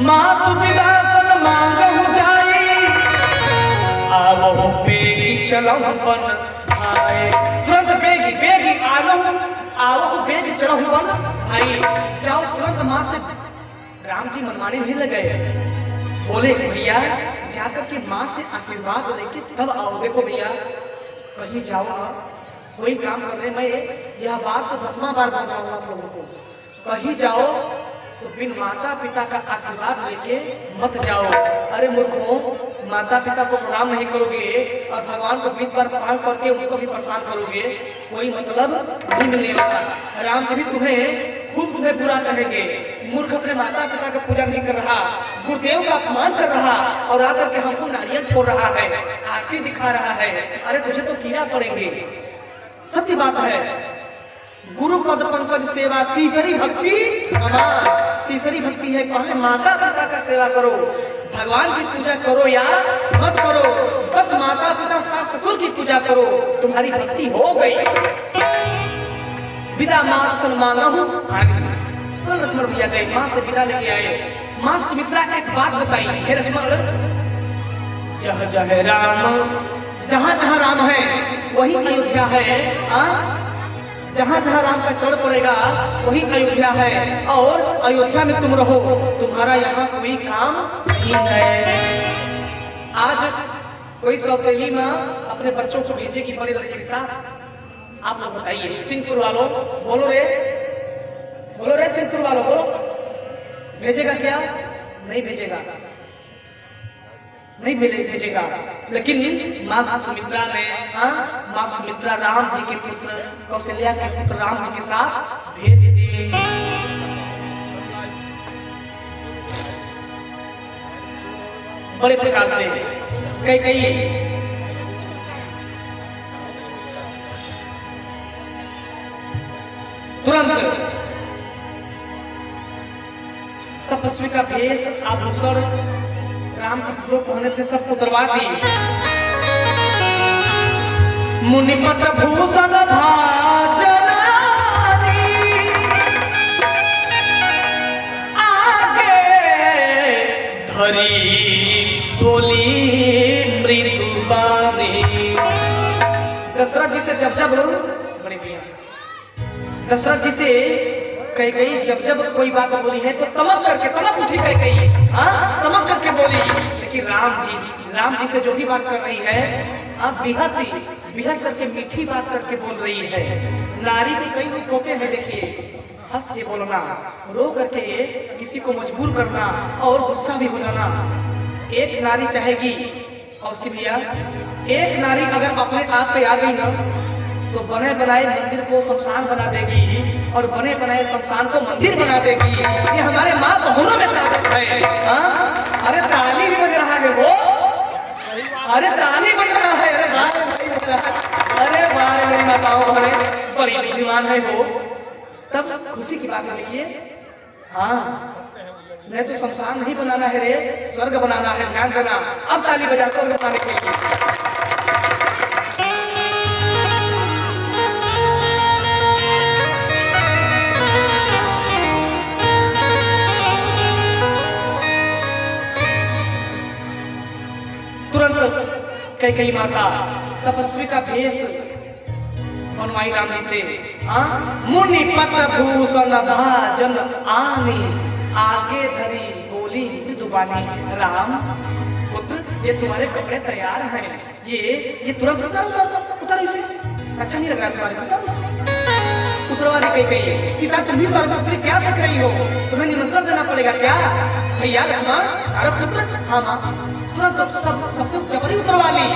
मात विदासन मांगहु जाई, आवहु बेगी चलहु बन भाई। तुरंत बेगी बेगी आवहु बेगी चलहु बन भाई। जाओ तुरंत माँ से। राम जी मनमाने नहीं लगे, बोले भैया जाकर के माँ से आशीर्वाद लेके तब आओ। देखो भैया, कहीं जाओ ना, कोई काम करने में यह बात तो 10वां बार बोल रहा हूँ आप लोगों को, कहीं जाओ तो बिन माता पिता का आशीर्वाद लेके मत जाओ। अरे मूर्खों, माता पिता को प्रणाम नहीं करोगे और भगवान को 20 बार प्रणाम करके उनको भी परेशान करोगे, कोई मतलब नहीं मिलने वाला। राम जी भी तुम्हें बुरा कहेंगे, मूर्ख अपने माता पिता का पूजा नहीं कर रहा, गुरुदेव का अपमान कर रहा और आकर के हमको नारियल फोड़ रहा है, आरती दिखा रहा है। अरे तुझे तो कीड़ा पड़ेंगे। सत्य बात है, गुरु पद पंकज सेवा तीसरी भक्ति अमान। तीसरी भक्ति है पहले माता पिता का सेवा करो, भगवान की पूजा करो या मत करो, बस माता पिता सास ससुर की पूजा करो, तुम्हारी भक्ति हो गई। विदा मात सम्मान तो लक्ष्मण भैया गए, माँ से विदा लेके आए। माँ सुमित्रा एक बात बताई, हे लक्ष्मण, जहाँ जहाँ राम है वही अयोध्या है। जहाँ जहाँ राम का चरण पड़ेगा वही अयोध्या है, और अयोध्या में तुम रहो, तुम्हारा यहाँ कोई काम नहीं है। आज कोई सौतेली माँ अपने बच्चों को भेजेगी बड़े लड़के के साथ। आप लोग बताइए, सिंहपुर वालों बोलो रे सिंहपुर वालों बोलो, भेजेगा क्या? नहीं भेजेगा, नहीं भेजेगा। लेकिन माँ सुमित्रा ने, माँ सुमित्रा राम जी के पुत्र कौशल्या के पुत्र राम जी के साथ भेज दिए। बड़े प्रकार से कई तुरंत तपस्वी का भेष आभूषण राम जी जो पहने थे सबको उतरवा दी। मुनिपट भूषण भाजन आगे धरी बोली मृदुबानी। दशरथ जी से जब बड़े भैया, दशरथ जी से कही गई जब कोई बात बोली है तो तमक उठी कही गई, तमक करके बोली। लेकिन राम जी से जो भी बात कर रही है, आप बिहस करके मीठी बात करके बोल रही है। नारी के कई रूप होते हैं, देखिए, हंस के बोलना, रो करके किसी को मजबूर करना और गुस्सा भी हो जाना। एक नारी चाहेगी, और उसकी भैया एक नारी अगर अपने आप पे आ गई ना तो बने बनाए मंदिर को शमशान बना देगी और बने बनाए शमशान को मंदिर बना देगी। ये हमारे माँ बहनों में ताकत है। अरे ताली भी बज रहा है वो, अरे ताली बज रहा है, अरे बार मेरी माताओं बहने बड़ी बुद्धिमान है वो। तब खुशी की बात देखिए, मैं तो शमशान नहीं बनाना है रे, स्वर्ग बनाना है, ध्यान देना। अब ताली बजा स्वर्ग बनाने के लिए। तुरंत कई माता तपस्वी का भेष हनुमाई राम जी से, हाँ, मुनि पत भूषण भाजन आनी, आगे धरी बोली जुबानी, राम पुत्र ये तुम्हारे कपड़े तैयार हैं, ये तुरंत उतर इसे, अच्छा नहीं लग रहा तुम्हारे, उतरवा दी कही सीता, तुम भी पुत्री क्या देख रही हो, तुम्हें निमंत्रण देना पड़ेगा क्या, भैया लक्ष्मण अरे पुत्र, हाँ माँ, तुरंत सब जबरी उतरवा ली,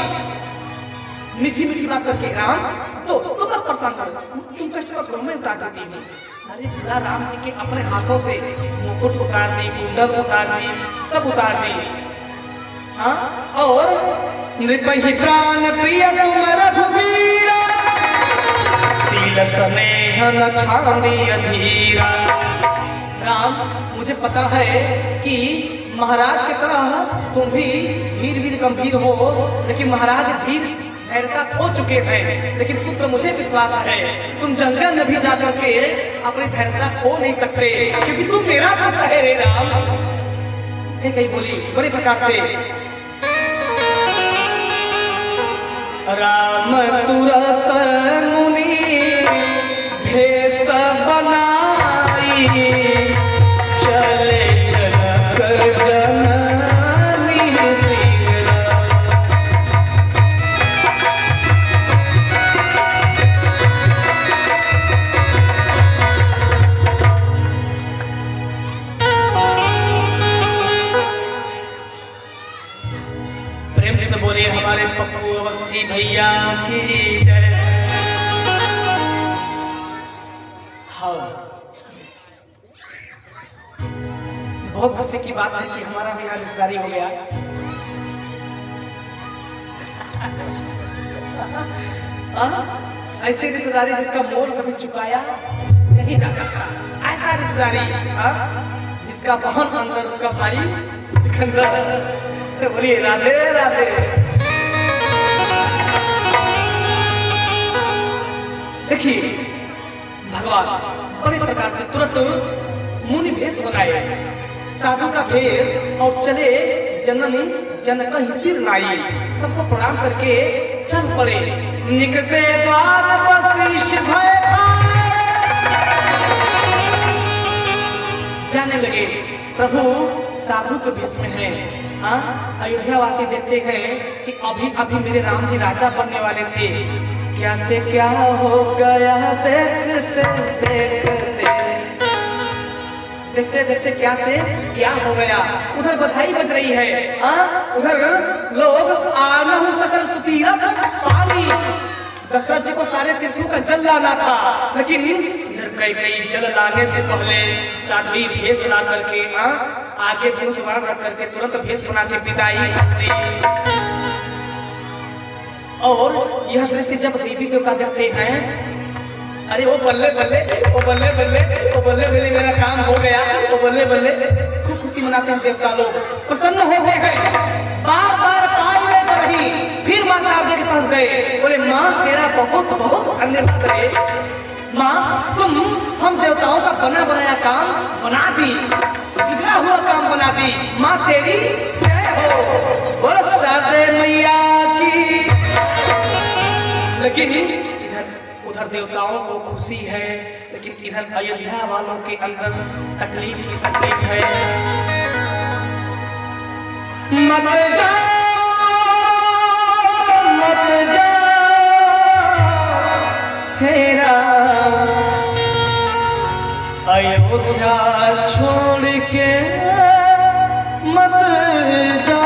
मीठी मीठी बात करके, राम तो तुम मत परेशान करो, तुम कष्ट मत करो, मैं उतार देती हूँ। अरे पूरा राम जी के अपने हाथों से मुकुट उतार दी, कुंडल उतार दी, सब उतार दी, हाँ, और नृपहि प्राण प्रिय तुम रघुवीरा, शील स्नेह न छानी अधीरा। राम मुझे पता है कि महाराज की तरह तुम भी धीर धीर गंभीर हो, लेकिन महाराज धीर धैर्यता खो चुके हैं, लेकिन पुत्र मुझे विश्वास है तुम जंगल में भी जाकर के अपनी धैर्यता खो नहीं सकते, क्योंकि तुम मेरा पुत्र है रे राम। कहीं बोली बड़े प्रकार से, राम तुरंत मुनि भेष बनाई, चले जनक जननी शीघ्र। प्रेम से बोले हमारे पप्पू अवस्थी भैया की जय। हाँ, बहुत खुशी की बात है कि हमारा भी यहाँ रिश्तेदारी हो गया। ऐसी रिश्तेदारी जिसका मोल कभी चुकाया नहीं जा सकता, ऐसा रिश्तेदारी जिसका बहन अंदर उसका भाई अंदर। बोलिए राधे राधे। देखिए भगवान बड़े प्रकार से तुरंत मुनि भेष बनाए, साधु का भेष, और चले जननी जनक ही सिर नाई, सबको प्रणाम करके चल पड़े। निक से द्वार वशिष्ठ भय जाने लगे, प्रभु साधु के बीच में है। हाँ, अयोध्या वासी देखते हैं कि अभी अभी मेरे राम जी राजा बनने वाले थे, क्या से क्या हो गया देखते देखते देखते क्या से क्या हो गया। उधर बधाई बज रही है, उधर लोग आनहु सकल सुतीरथ पानी, दशरथ जी को सारे तीर्थों का जल लाना था, लेकिन इधर कई जल लाने से पहले साध्वी भेष ला करके आगे भेष रख करके तुरंत भेष बना के विदाई दी। और यह दृश्य जब देवी देवता देखते हैं, अरे वो बल्ले बल्ले, वो बल्ले बल्ले, वो बल्ले बल्ले मेरा काम हो गया, वो बल्ले बल्ले, खूब खुशी मनाते हैं देवता लोग, प्रसन्न हो गए हैं। बार बार ताल लेकर रही, फिर माँ शारदा के पास गए, बोले माँ तेरा बहुत बहुत धन्यवाद रे माँ, तुम हम देवताओं का बना बनाया काम बना दी, बिगड़ा हुआ काम बना दी, माँ तेरी जय हो, बोलो शारदे मैया की। लेकिन उधर देवताओं को खुशी है, लेकिन इधर अयोध्या वालों के अंदर तकलीफ ही तकलीफ है। मत जा हेरा अयोध्या छोड़ के मत जा,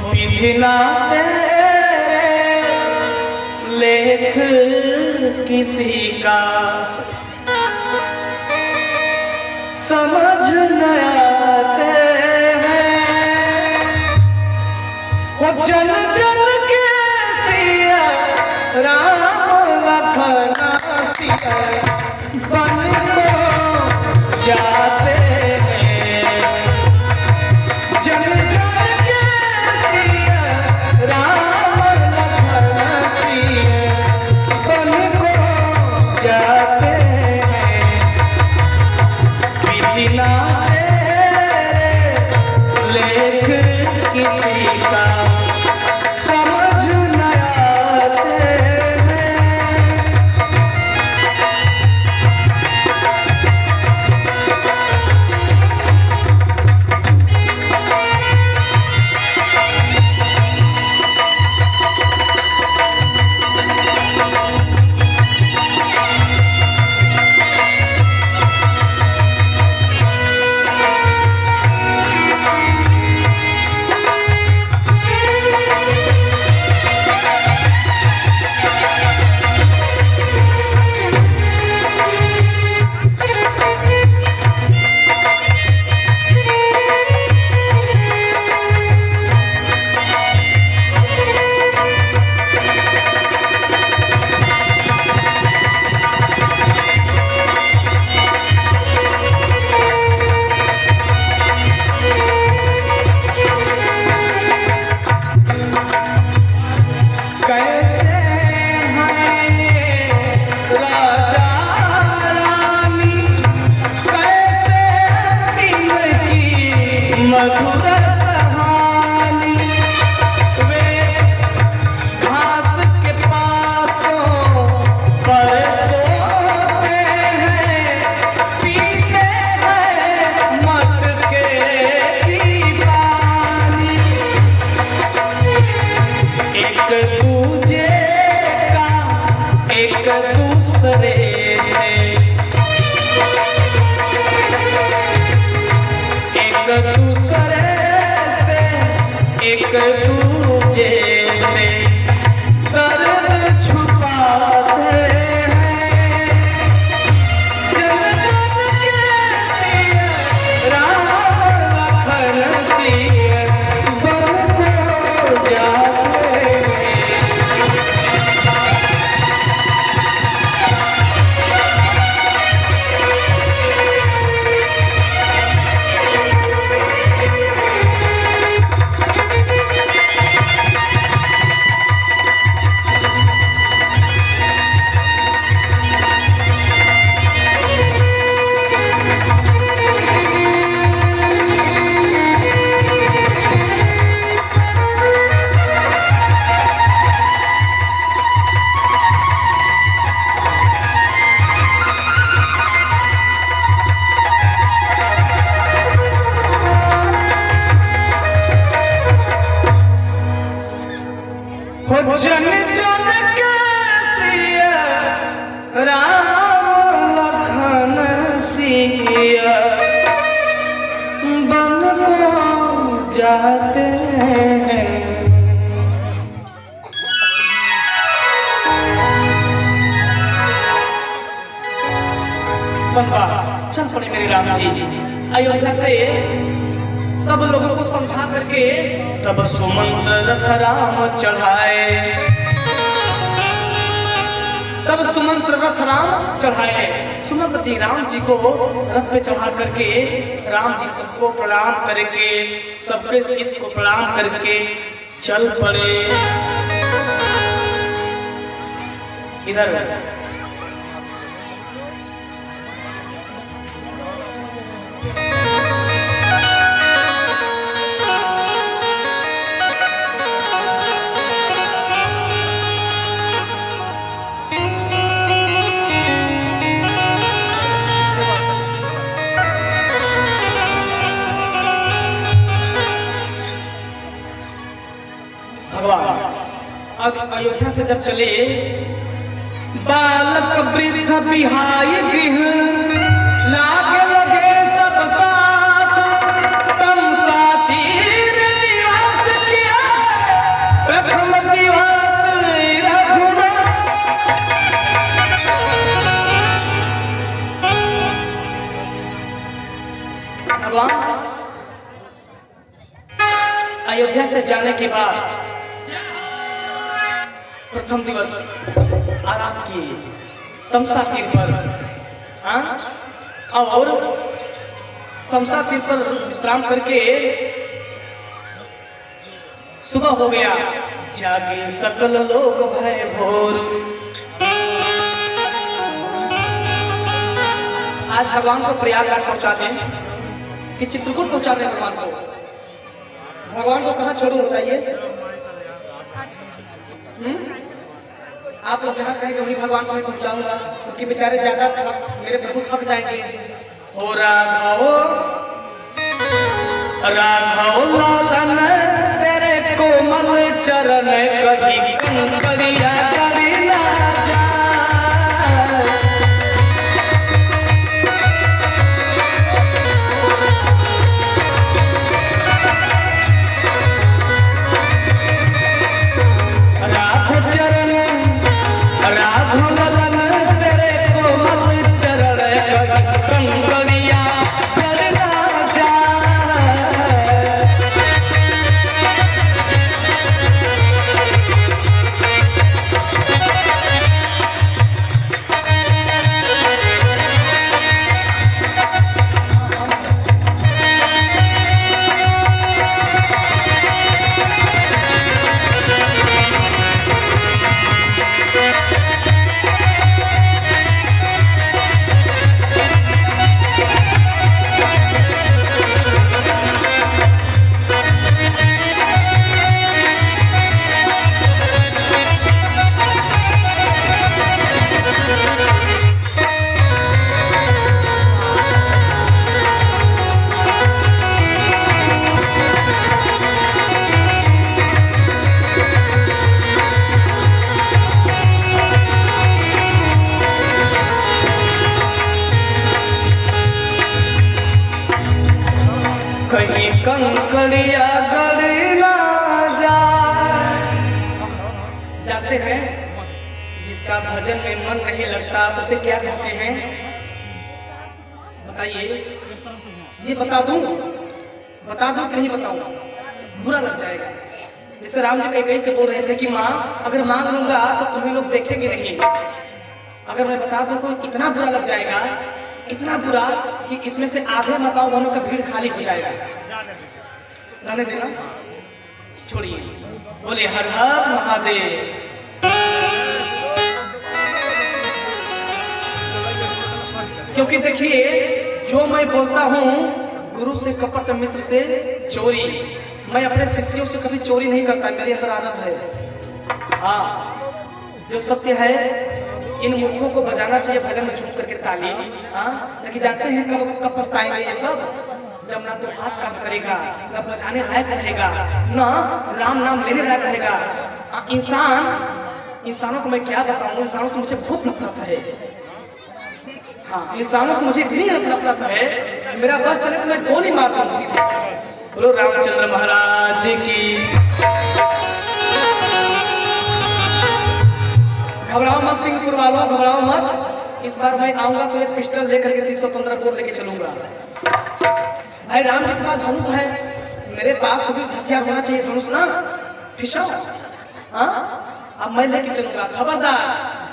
विधि ना लेख किसी का समझ न आते हैं, वो जन जन के सिया राम लखन सिया बन को जाते लेख किसी का एक दूजे का एक दूसरे से, एक दूसरे से एक दूजे से दर्द छुपाते हैं, जन जन के सिए राम लखन सिए बन को जाते हैं। हो जन जन के सिया राम लखन सिया बन को जाते हैं। वनवास चल पड़े मेरे राम जी अयोध्या से सब लोगों को समझा करके तब सुमंत्र रथ राम चढ़ाए, तब सुमंत्र रथ राम चढ़ाए। सुमंत्र जी राम जी को रथ पे चढ़ा करके राम जी सबको प्रणाम करके सबके शीश को प्रणाम करके चल पड़े। इधर भगवान अयोध्या से जब चले बालक वृद्ध बिहाई गृह लागे लगे सब साथ, तम साथी निवास किया प्रथम दिवस रघुनाथ। भगवान अयोध्या से जाने के बाद प्रथम दिवस आराम किए तमसा तीर पर, और तमसा तीर पर विश्राम करके सुबह हो गया। जागे सकल लोग भय भोर। आज भगवान को प्रयागराज पहुंचा दें कि चित्रकूट पहुंचा दें भगवान को। भगवान को कहाँ छोड़ू बताइए? आप लोग जहाँ कहेंगे वही भगवान को मैं पहुँचाऊंगा, क्योंकि बेचारे ज्यादा मेरे प्रभु थक जाएंगे। हो राघव राघव लालन तेरे कोमल चरण कभी कंकरिया करी ना जिसका भजन में मन नहीं लगता उसे क्या कहते हैं बताइए? ये बता दूं कि नहीं बताऊं? बुरा लग जाएगा। जैसे राम जी कई से बोल रहे थे कि माँ अगर मांग लूंगा तो तुम्हें लोग देखेंगे नहीं। अगर मैं बता दूं तो इतना बुरा लग जाएगा, इतना बुरा कि इसमें से आधे माताओं बहनों का भीड़ खाली हो जाएगा। रहने देना, छोड़िए। बोले हर हर महादेव। क्योंकि देखिए जो मैं बोलता हूँ गुरु से कपट मित्र से चोरी, मैं अपने शिष्यों से कभी चोरी नहीं करता, मेरी अंदर आदत है। हाँ जो सत्य है इन मूर्खों को बजाना चाहिए भजन में छूट करके ताली। हाँ लेकिन जानते हैं कब पछताएंगे ये सब? जब ना तो हाथ काम करेगा, ना बजाने लायक रहेगा, ना राम नाम लेने लायक रहेगा। इंसानों को मैं क्या बताऊं, इंसानों को मुझे बहुत नफरत है। हाँ इंसानों को मुझे इतनी नफरत है, मेरा बस चले तो मैं गोली मारता हूँ सीधे। बोलो रामचंद्र महाराज की। घबराओ मत सिंहपुर वालों, घबराओ मत। इस बार मैं आऊंगा तो एक पिस्टल लेकर के 315 बोर लेके चलूंगा। भाई राम जी के पास धनुष है, मेरे पास तो भी हथियार होना चाहिए, धनुष ना फिशाओ। हाँ अब मैं लेके चलूंगा, खबरदार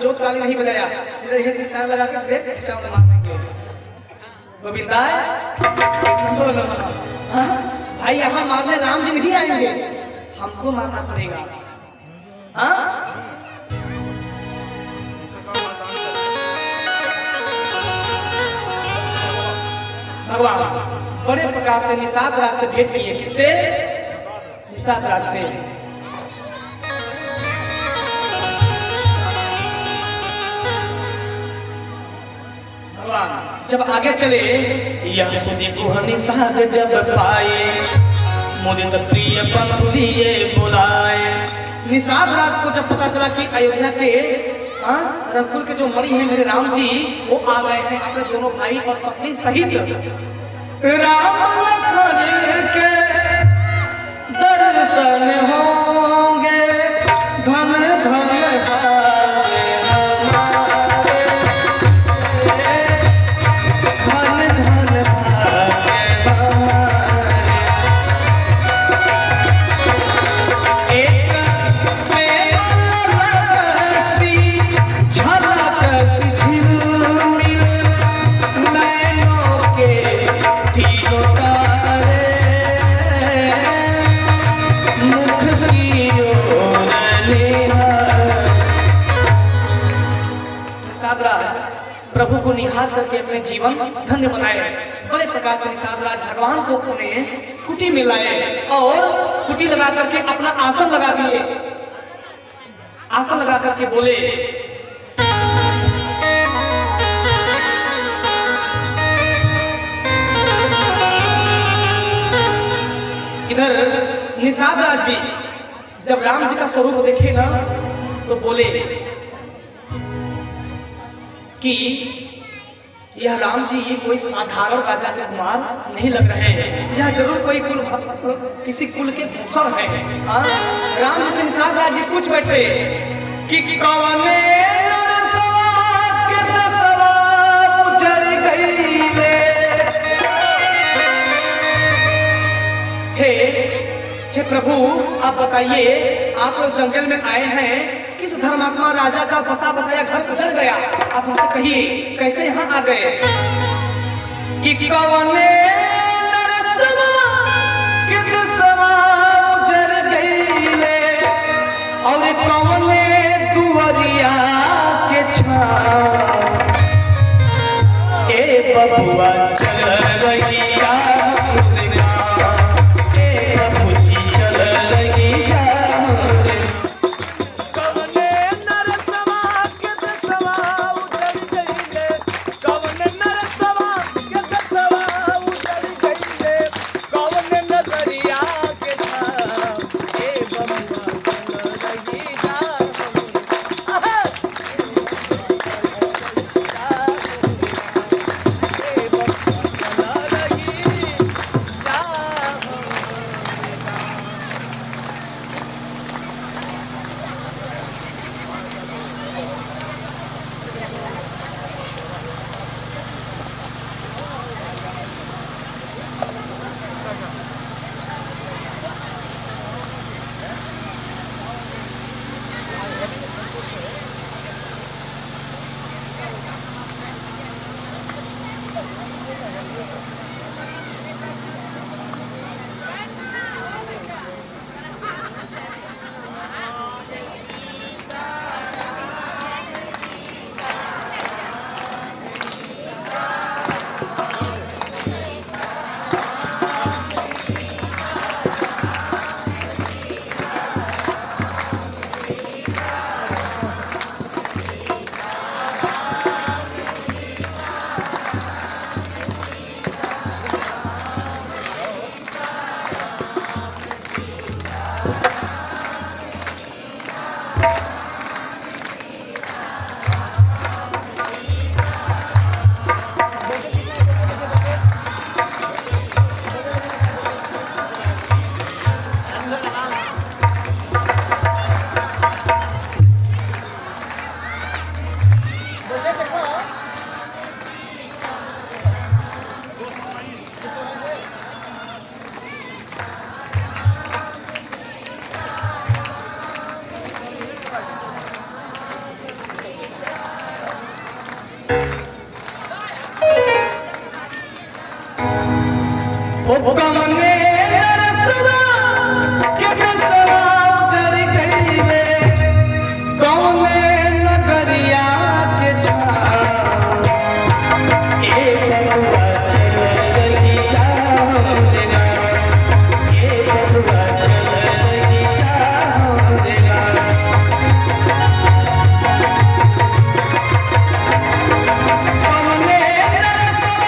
जो ताली नहीं बजाया सीधे यहीं से निशान लगा के सीधे फिशाओ में मार देंगे। गोविंदाय नमो नमः। हाँ भाई यहाँ मारने राम जी नहीं आएंगे, हमको मारना पड़ेगा। हाँ भगवान बड़े प्रकार से निषाद राज से भेंट किए। किससे? निषाद राज से। भगवान जब आगे चले, यह सुनी को निषाद जब पाए, मुदित प्रिय पंथ लिए बुलाए। निषाद राज को जब पता चला कि अयोध्या के रघुकुल के जो मणि हैं मेरे राम जी वो आ गए हैं अपने दोनों भाई और पत्नी सहित। राम लखन के दर्शन होंगे, धन धन प्रभु को निहार करके अपने जीवन धन्य बनाए। बड़े प्रकार से निषाद राज भगवान को अपने कुटी में लाए और कुटी लगा करके अपना आसन लगा दिए। आसन लगा करके बोले इधर निषाद राज जी जब राम जी का स्वरूप देखे ना तो बोले कि यह राम जी ये कोई साधारण राजा के कुमार नहीं लग रहे हैं, यह जरूर कोई किसी कुल के भूषण है। राम जी से निषाद राज जी पूछ बैठे कि कौने नरसवा के नसवा उजड़ गईले। हे प्रभु आप बताइए, आप लोग जंगल में आए हैं, किस धर्मात्मा राजा का बसा बसाया घर उजड़ गया, आप हमसे कहिए कैसे यहाँ आ गए। कि कौने नरसवा के नसवा उजड़ गईले, और कौने दुवरिया के छाव ए बबुआ चल रहिया। हो कमने नरसवा के कसवा चढ़ गईले कौने नगरिया के छाव ए बबुआ चल रही जाऊंगा ए बबुआ चल रही जाऊंगा कमने नरसवा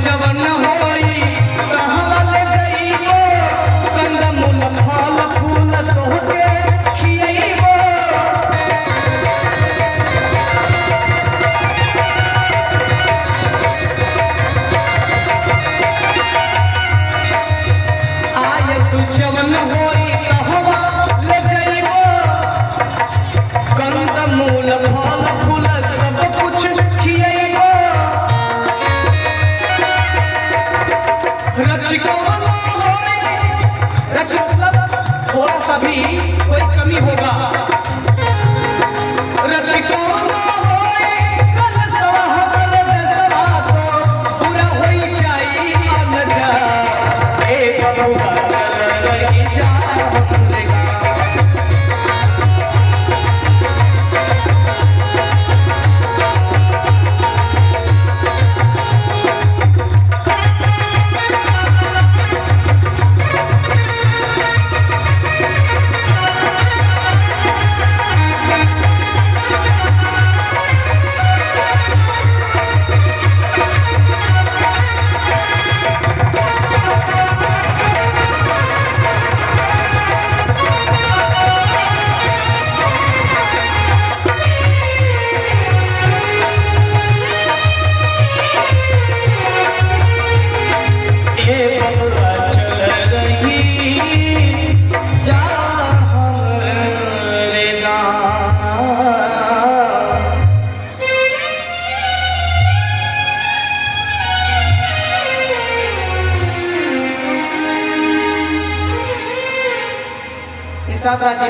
जवन होई कहवा ले जइबो कंदमूल फल फूल तोहके खियइबो जवन होई कहवा ले जइबो कंदमूल फल फूल सब कुछ खियइबो मतलब थोड़ा सा भी कोई कमी होगा पूरा होई चाहिए जी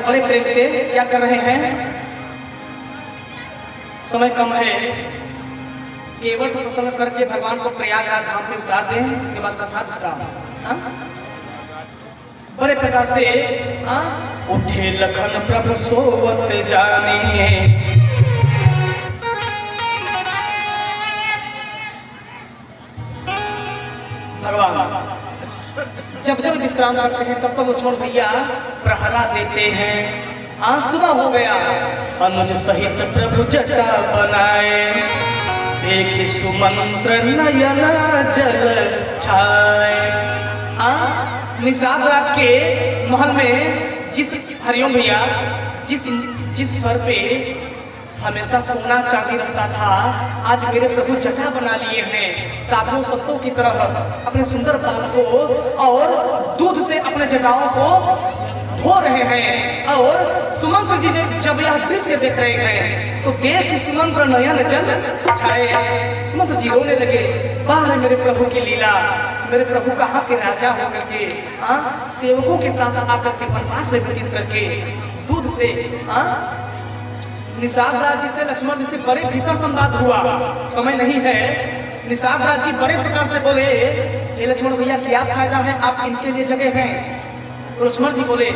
बड़े प्रेम से क्या कर रहे हैं? समय कम है, केवल प्रसन्न करके भगवान को प्रयागराज धाम में उतार दें, इसके बाद कथा स्टार्ट। बड़े प्रकार से उठे लखन प्रभु सोवत जाने भगवान जब जब विश्राम करते हैं तब तब लक्ष्मण भैया प्रहरा देते हैं। आज सुबह हो गया, अनुज सहित प्रभु जटा बनाए, देखी सुमंत्र नयन जल छाए। निषाद राज के महल में जिस हरिओम भैया जिस स्वर पे हमेशा सोना चांदी रहता था, आज मेरे प्रभु जटा बना लिए हैं। साधु संतों की तरह अपने सुंदर बाल को और दूध से अपने जटाओं को धो रहे हैं। और सुमंत्र जी जब यह दृश्य देख रहे हैं तो देख सुमंत्र नयन जल छाए। सुमंत्र जी रोने लगे, वाह मेरे प्रभु की लीला, मेरे प्रभु कहाँ के राजा होकर के सेवकों के साथ आकर के वनवास में व्यतीत करके दूध से निषाद राज जी से लक्ष्मण जी से बड़े भीषण संवाद हुआ, समय नहीं है। निषाद राज जी बड़े प्रकार से बोले, ये लक्ष्मण भैया क्या फायदा है, आप इनके लिए जगह हैं। तो लक्ष्मण जी बोले,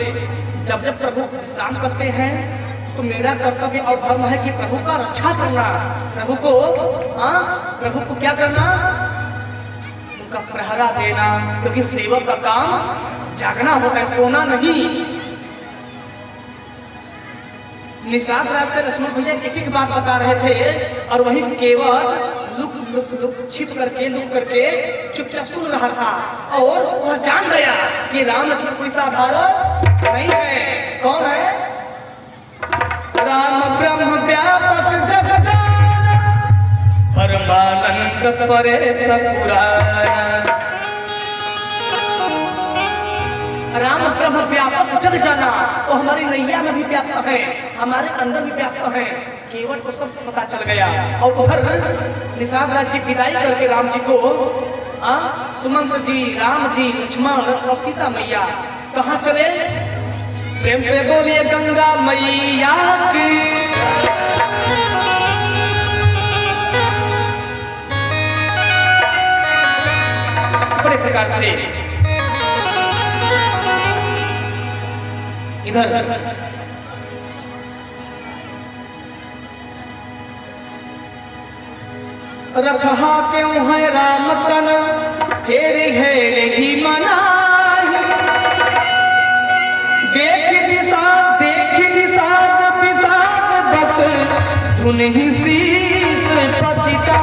जब जब प्रभु विश्राम करते हैं तो मेरा कर्तव्य और धर्म है कि प्रभु का रक्षा करना, प्रभु को क्या करना, उनका प्रहरा देना, क्योंकि सेवक का काम जागना होता है, सोना नहीं। निषाद राज से लक्ष्मण भैया एक एक बात बता रहे थे और वही केवल लुक छिप करके लुक करके चुपचाप सुन रहा था और वह जान गया कि राम लक्ष्मण कोई साधारण नहीं है। कौन है? राम ब्रह्म व्यापक जग जान, परमानंद परेश पुराण। राम ब्रह्म व्यापक जग जाना, तो हमारी नैया में भी व्याप्त है, हमारे अंदर भी व्याप्त है, केवल को सब पता चल गया। और उधर निषाद राज जी विदाई करके राम जी को सुमंत्र जी, राम जी, लक्ष्मण और सीता मैया कहाँ चले? प्रेम से बोलिए गंगा मैया की। बड़े प्रकार से इधर रखा क्यों है राम तन, हेरे हेरे ही मना, देख विषाद बस धुन ही शीश पचिता।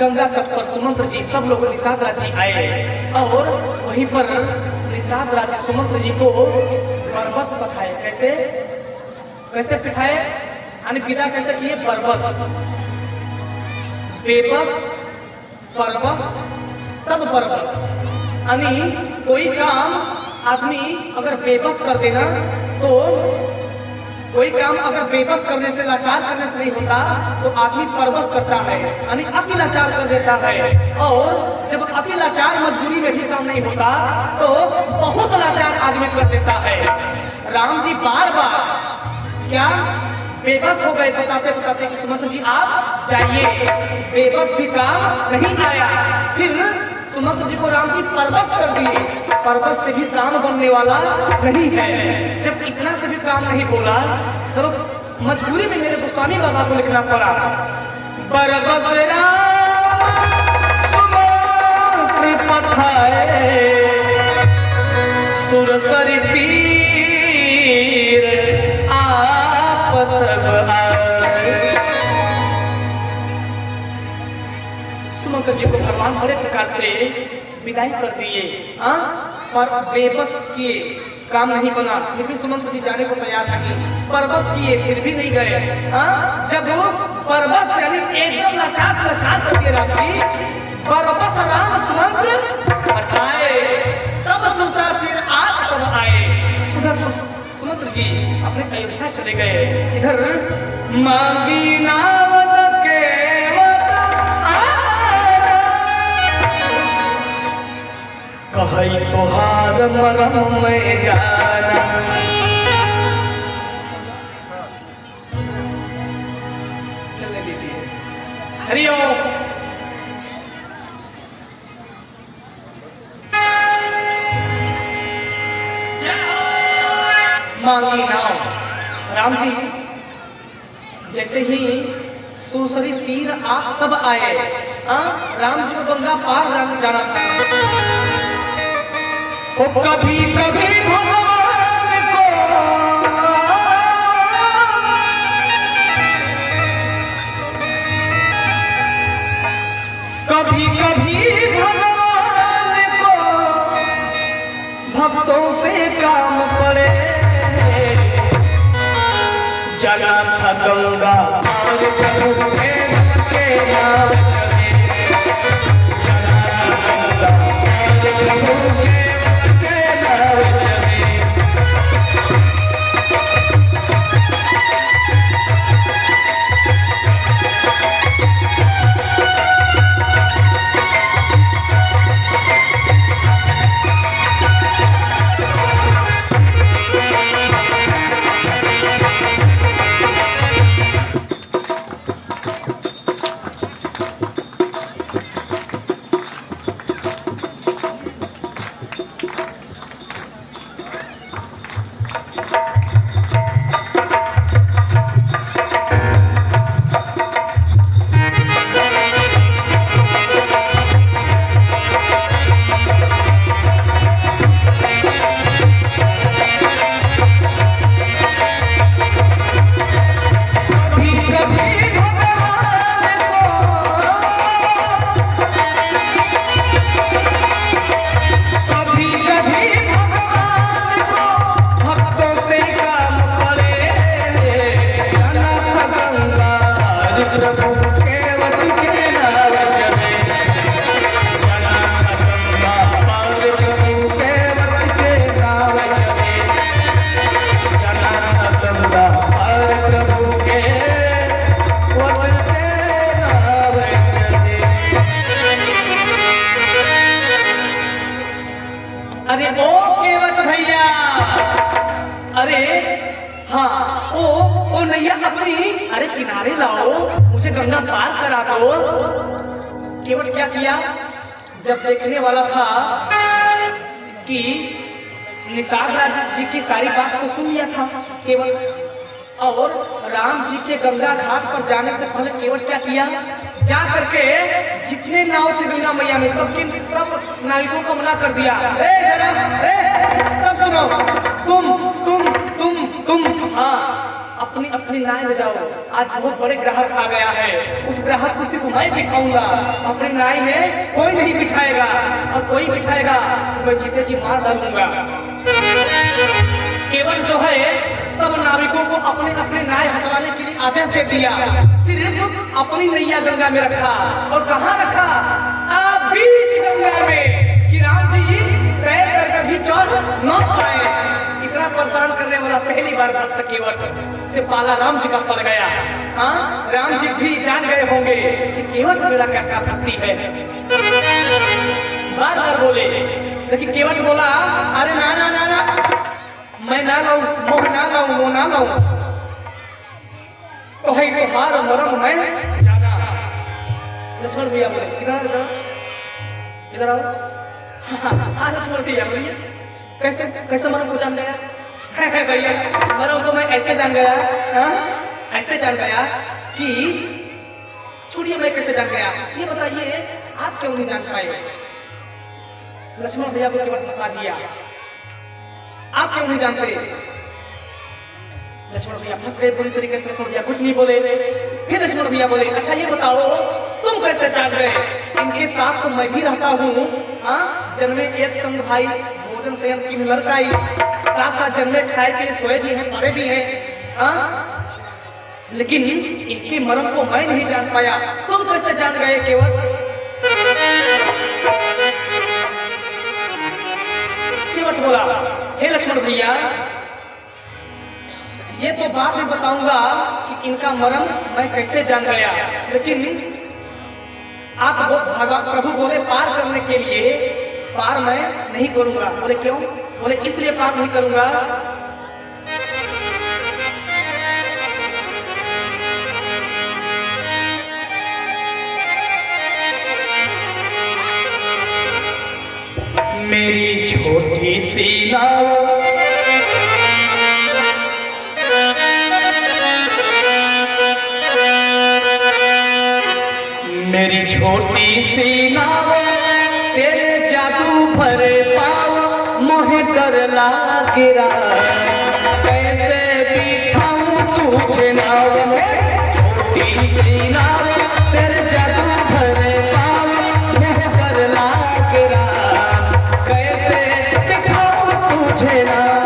गंगा तट पर सुमंत्र जी, सब लोग निषाद राज जी आए और वहीं पर निषाद राज सुमंत्र जी को बरबस पठाए। कैसे कैसे पिठाए, यानी पिता कैसे किए? बरबस, बेबस, बरबस, तब बरबस। यानी कोई काम आदमी अगर बेबस कर देना, तो कोई काम अगर बेबस करने से, लाचार करने से नहीं होता तो आदमी परवश करता है, यानी अति लाचार कर देता है। और जब अति लाचार मजबूरी में भी काम नहीं होता तो बहुत लाचार आदमी कर देता है। राम जी बार बार क्या बेबस हो गए, बताते बताते कि सुमंत्र जी आप जाइए, बेबस भी काम नहीं आया। फिर सुमंत्र जी को राम जी परवश कर दिए, परवश से भी काम बनने वाला नहीं है। जब इतना से भी काम नहीं बोला तो मजबूरी में मेरे गोस्वामी बाबा को लिखना पड़ा, परवश राम सुमंत्र पठाए, सुरसरी तीर आपत आए। सुमंत्र जी को भगवान बड़े प्रकार से विदाई कर दिए, पर बेबस किए, काम नहीं बना। फिर भी सुमंत्र जी जाने को तैयार नहीं, परवश किए फिर भी नहीं गए। जब वो परवश यानी एकदम लाचार कर दिए राम जी, परवश राम सुमंत्र पठाए, तब सुसा फिर आप तब आए। उधर सुमंत्र जी अपने अयोध्या चले गए। इधर मांगी नावत के कहीं तोहार मरम में जाना। चलने दीजिए। हरिओम। मांगी नाव। राम जी जैसे ही सुरसरी तीर आप तब आए, राम जी को गंगा पार जाना था। तो कभी कभी भगवान को भक्तों से काम पड़े, चला था गंगा और प्रभु के नाम चले, चला था गंगा और प्रभु के नाम चले। केवट के नाव चले चला गंगा पार प्रभु केवट के नाव चले चला गंगा पार प्रभु केवट के नाव चले। अरे ओ केवट भैया, अरे हाँ ओ नैया अपनी अरे किनारे लाओ, मुझे गंगा पार करा दो। केवट क्या किया, जब देखने वाला था कि निषाद राज जी की सारी बात तो सुन लिया था केवट, और राम जी के गंगा घाट पर जाने से पहले केवट क्या किया, जा करके जितने नाव थे गंगा मैया में सब नाविकों को मना कर दिया। सब सुनो, तुम हाँ अपनी अपनी नाव ले जाओ, आज बहुत बड़े ग्राहक आ गया है, उस ग्राहक को सिर्फ मैं बिठाऊंगा, अपनी नाव में कोई नहीं बिठाएगा, और कोई बिठाएगा मैं जीते जी मार डालूंगा। केवल जो है सब नाविकों को अपने अपने नाव हटवाने के लिए आदेश दे दिया, सिर्फ अपनी नैया गंगा में रखा, और कहाँ रखा, बीच गंगा में, कि राम जी तैर कर कभी चढ़ न पाए। इतना परेशान करने वाला पहली बार भक्त केवट से पाला राम जी का पड़ गया। हाँ राम जी भी जान गए होंगे कि केवट मेरा कैसा भक्ति है। बार बार बोले, लेकिन केवट बोला अरे ना ना ना ना, मैं ना लाऊं, मोह ना लाऊं, वो ना लाऊं, तो है हार मरम मैं जाना। लक्ष्मण भैया बोले इधर इधर इधर आओ। हाँ लक्ष्मण भैया बोलिए, कैसे कैसे मरम को जान गया भैया? मरम को मैं ऐसे जान गया, ऐसे जान गया कि छोड़िए, मैं कैसे जान गया ये बताइए, आप क्यों नहीं जान पाए? लक्ष्मण भैया को केवट फंसा दिया, आप क्यों नहीं जानते? लक्ष्मण भैया फंस गए पूरी तरीके से। लक्ष्मण भैया कुछ नहीं बोले। फिर लक्ष्मण भैया बोले अच्छा ये बताओ तुम कैसे जान गए? इनके साथ तो मैं भी रहता हूँ, जन्मे एक संग भाई, भोजन स्वयं की लड़काई, साथ साथ जन्मे खाए के सोए भी हैं, पड़े भी हैं, लेकिन इनके मरम को मैं नहीं जान पाया, तुम कैसे जान गए केवल? केवट बोला हे लक्ष्मण भैया, ये तो बात मैं बताऊंगा कि इनका मरम मैं कैसे जान गया, लेकिन आप प्रभु बोले पार करने के लिए, पार मैं नहीं करूंगा। बोले क्यों? बोले इसलिए पार नहीं करूंगा, मेरी छोटी सी नाव मेरी छोटी सी नाव तेरे जादू भरे पाव मोहे डर लागिरा, कैसे बिठाऊं तुझे नाव में, छोटी सी नाव तेरे जादू भरे पाव मोहे डर लागिरा, कैसे बिठाऊं तुझे नाव।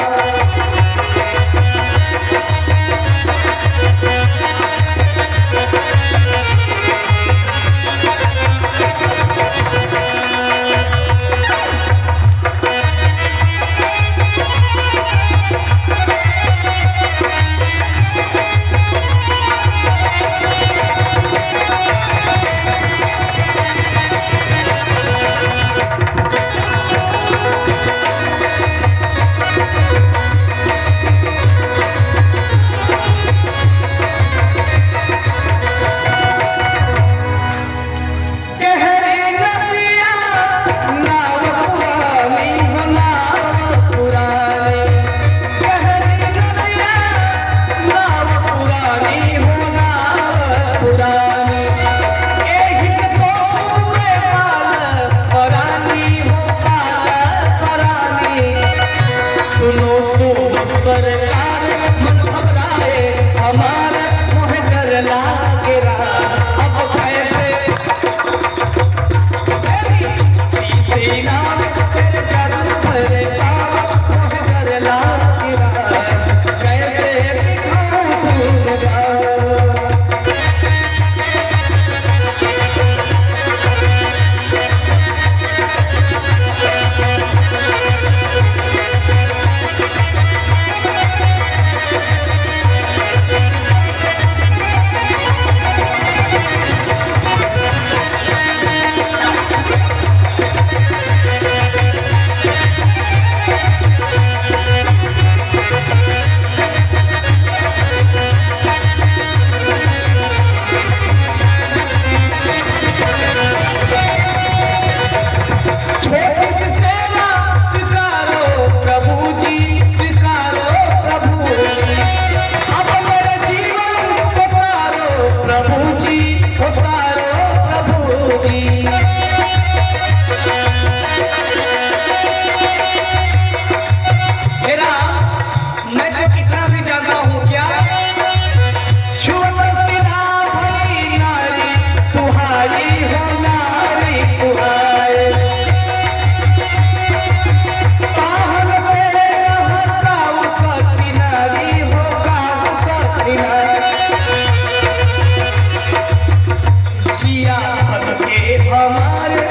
पिया हल के हमारे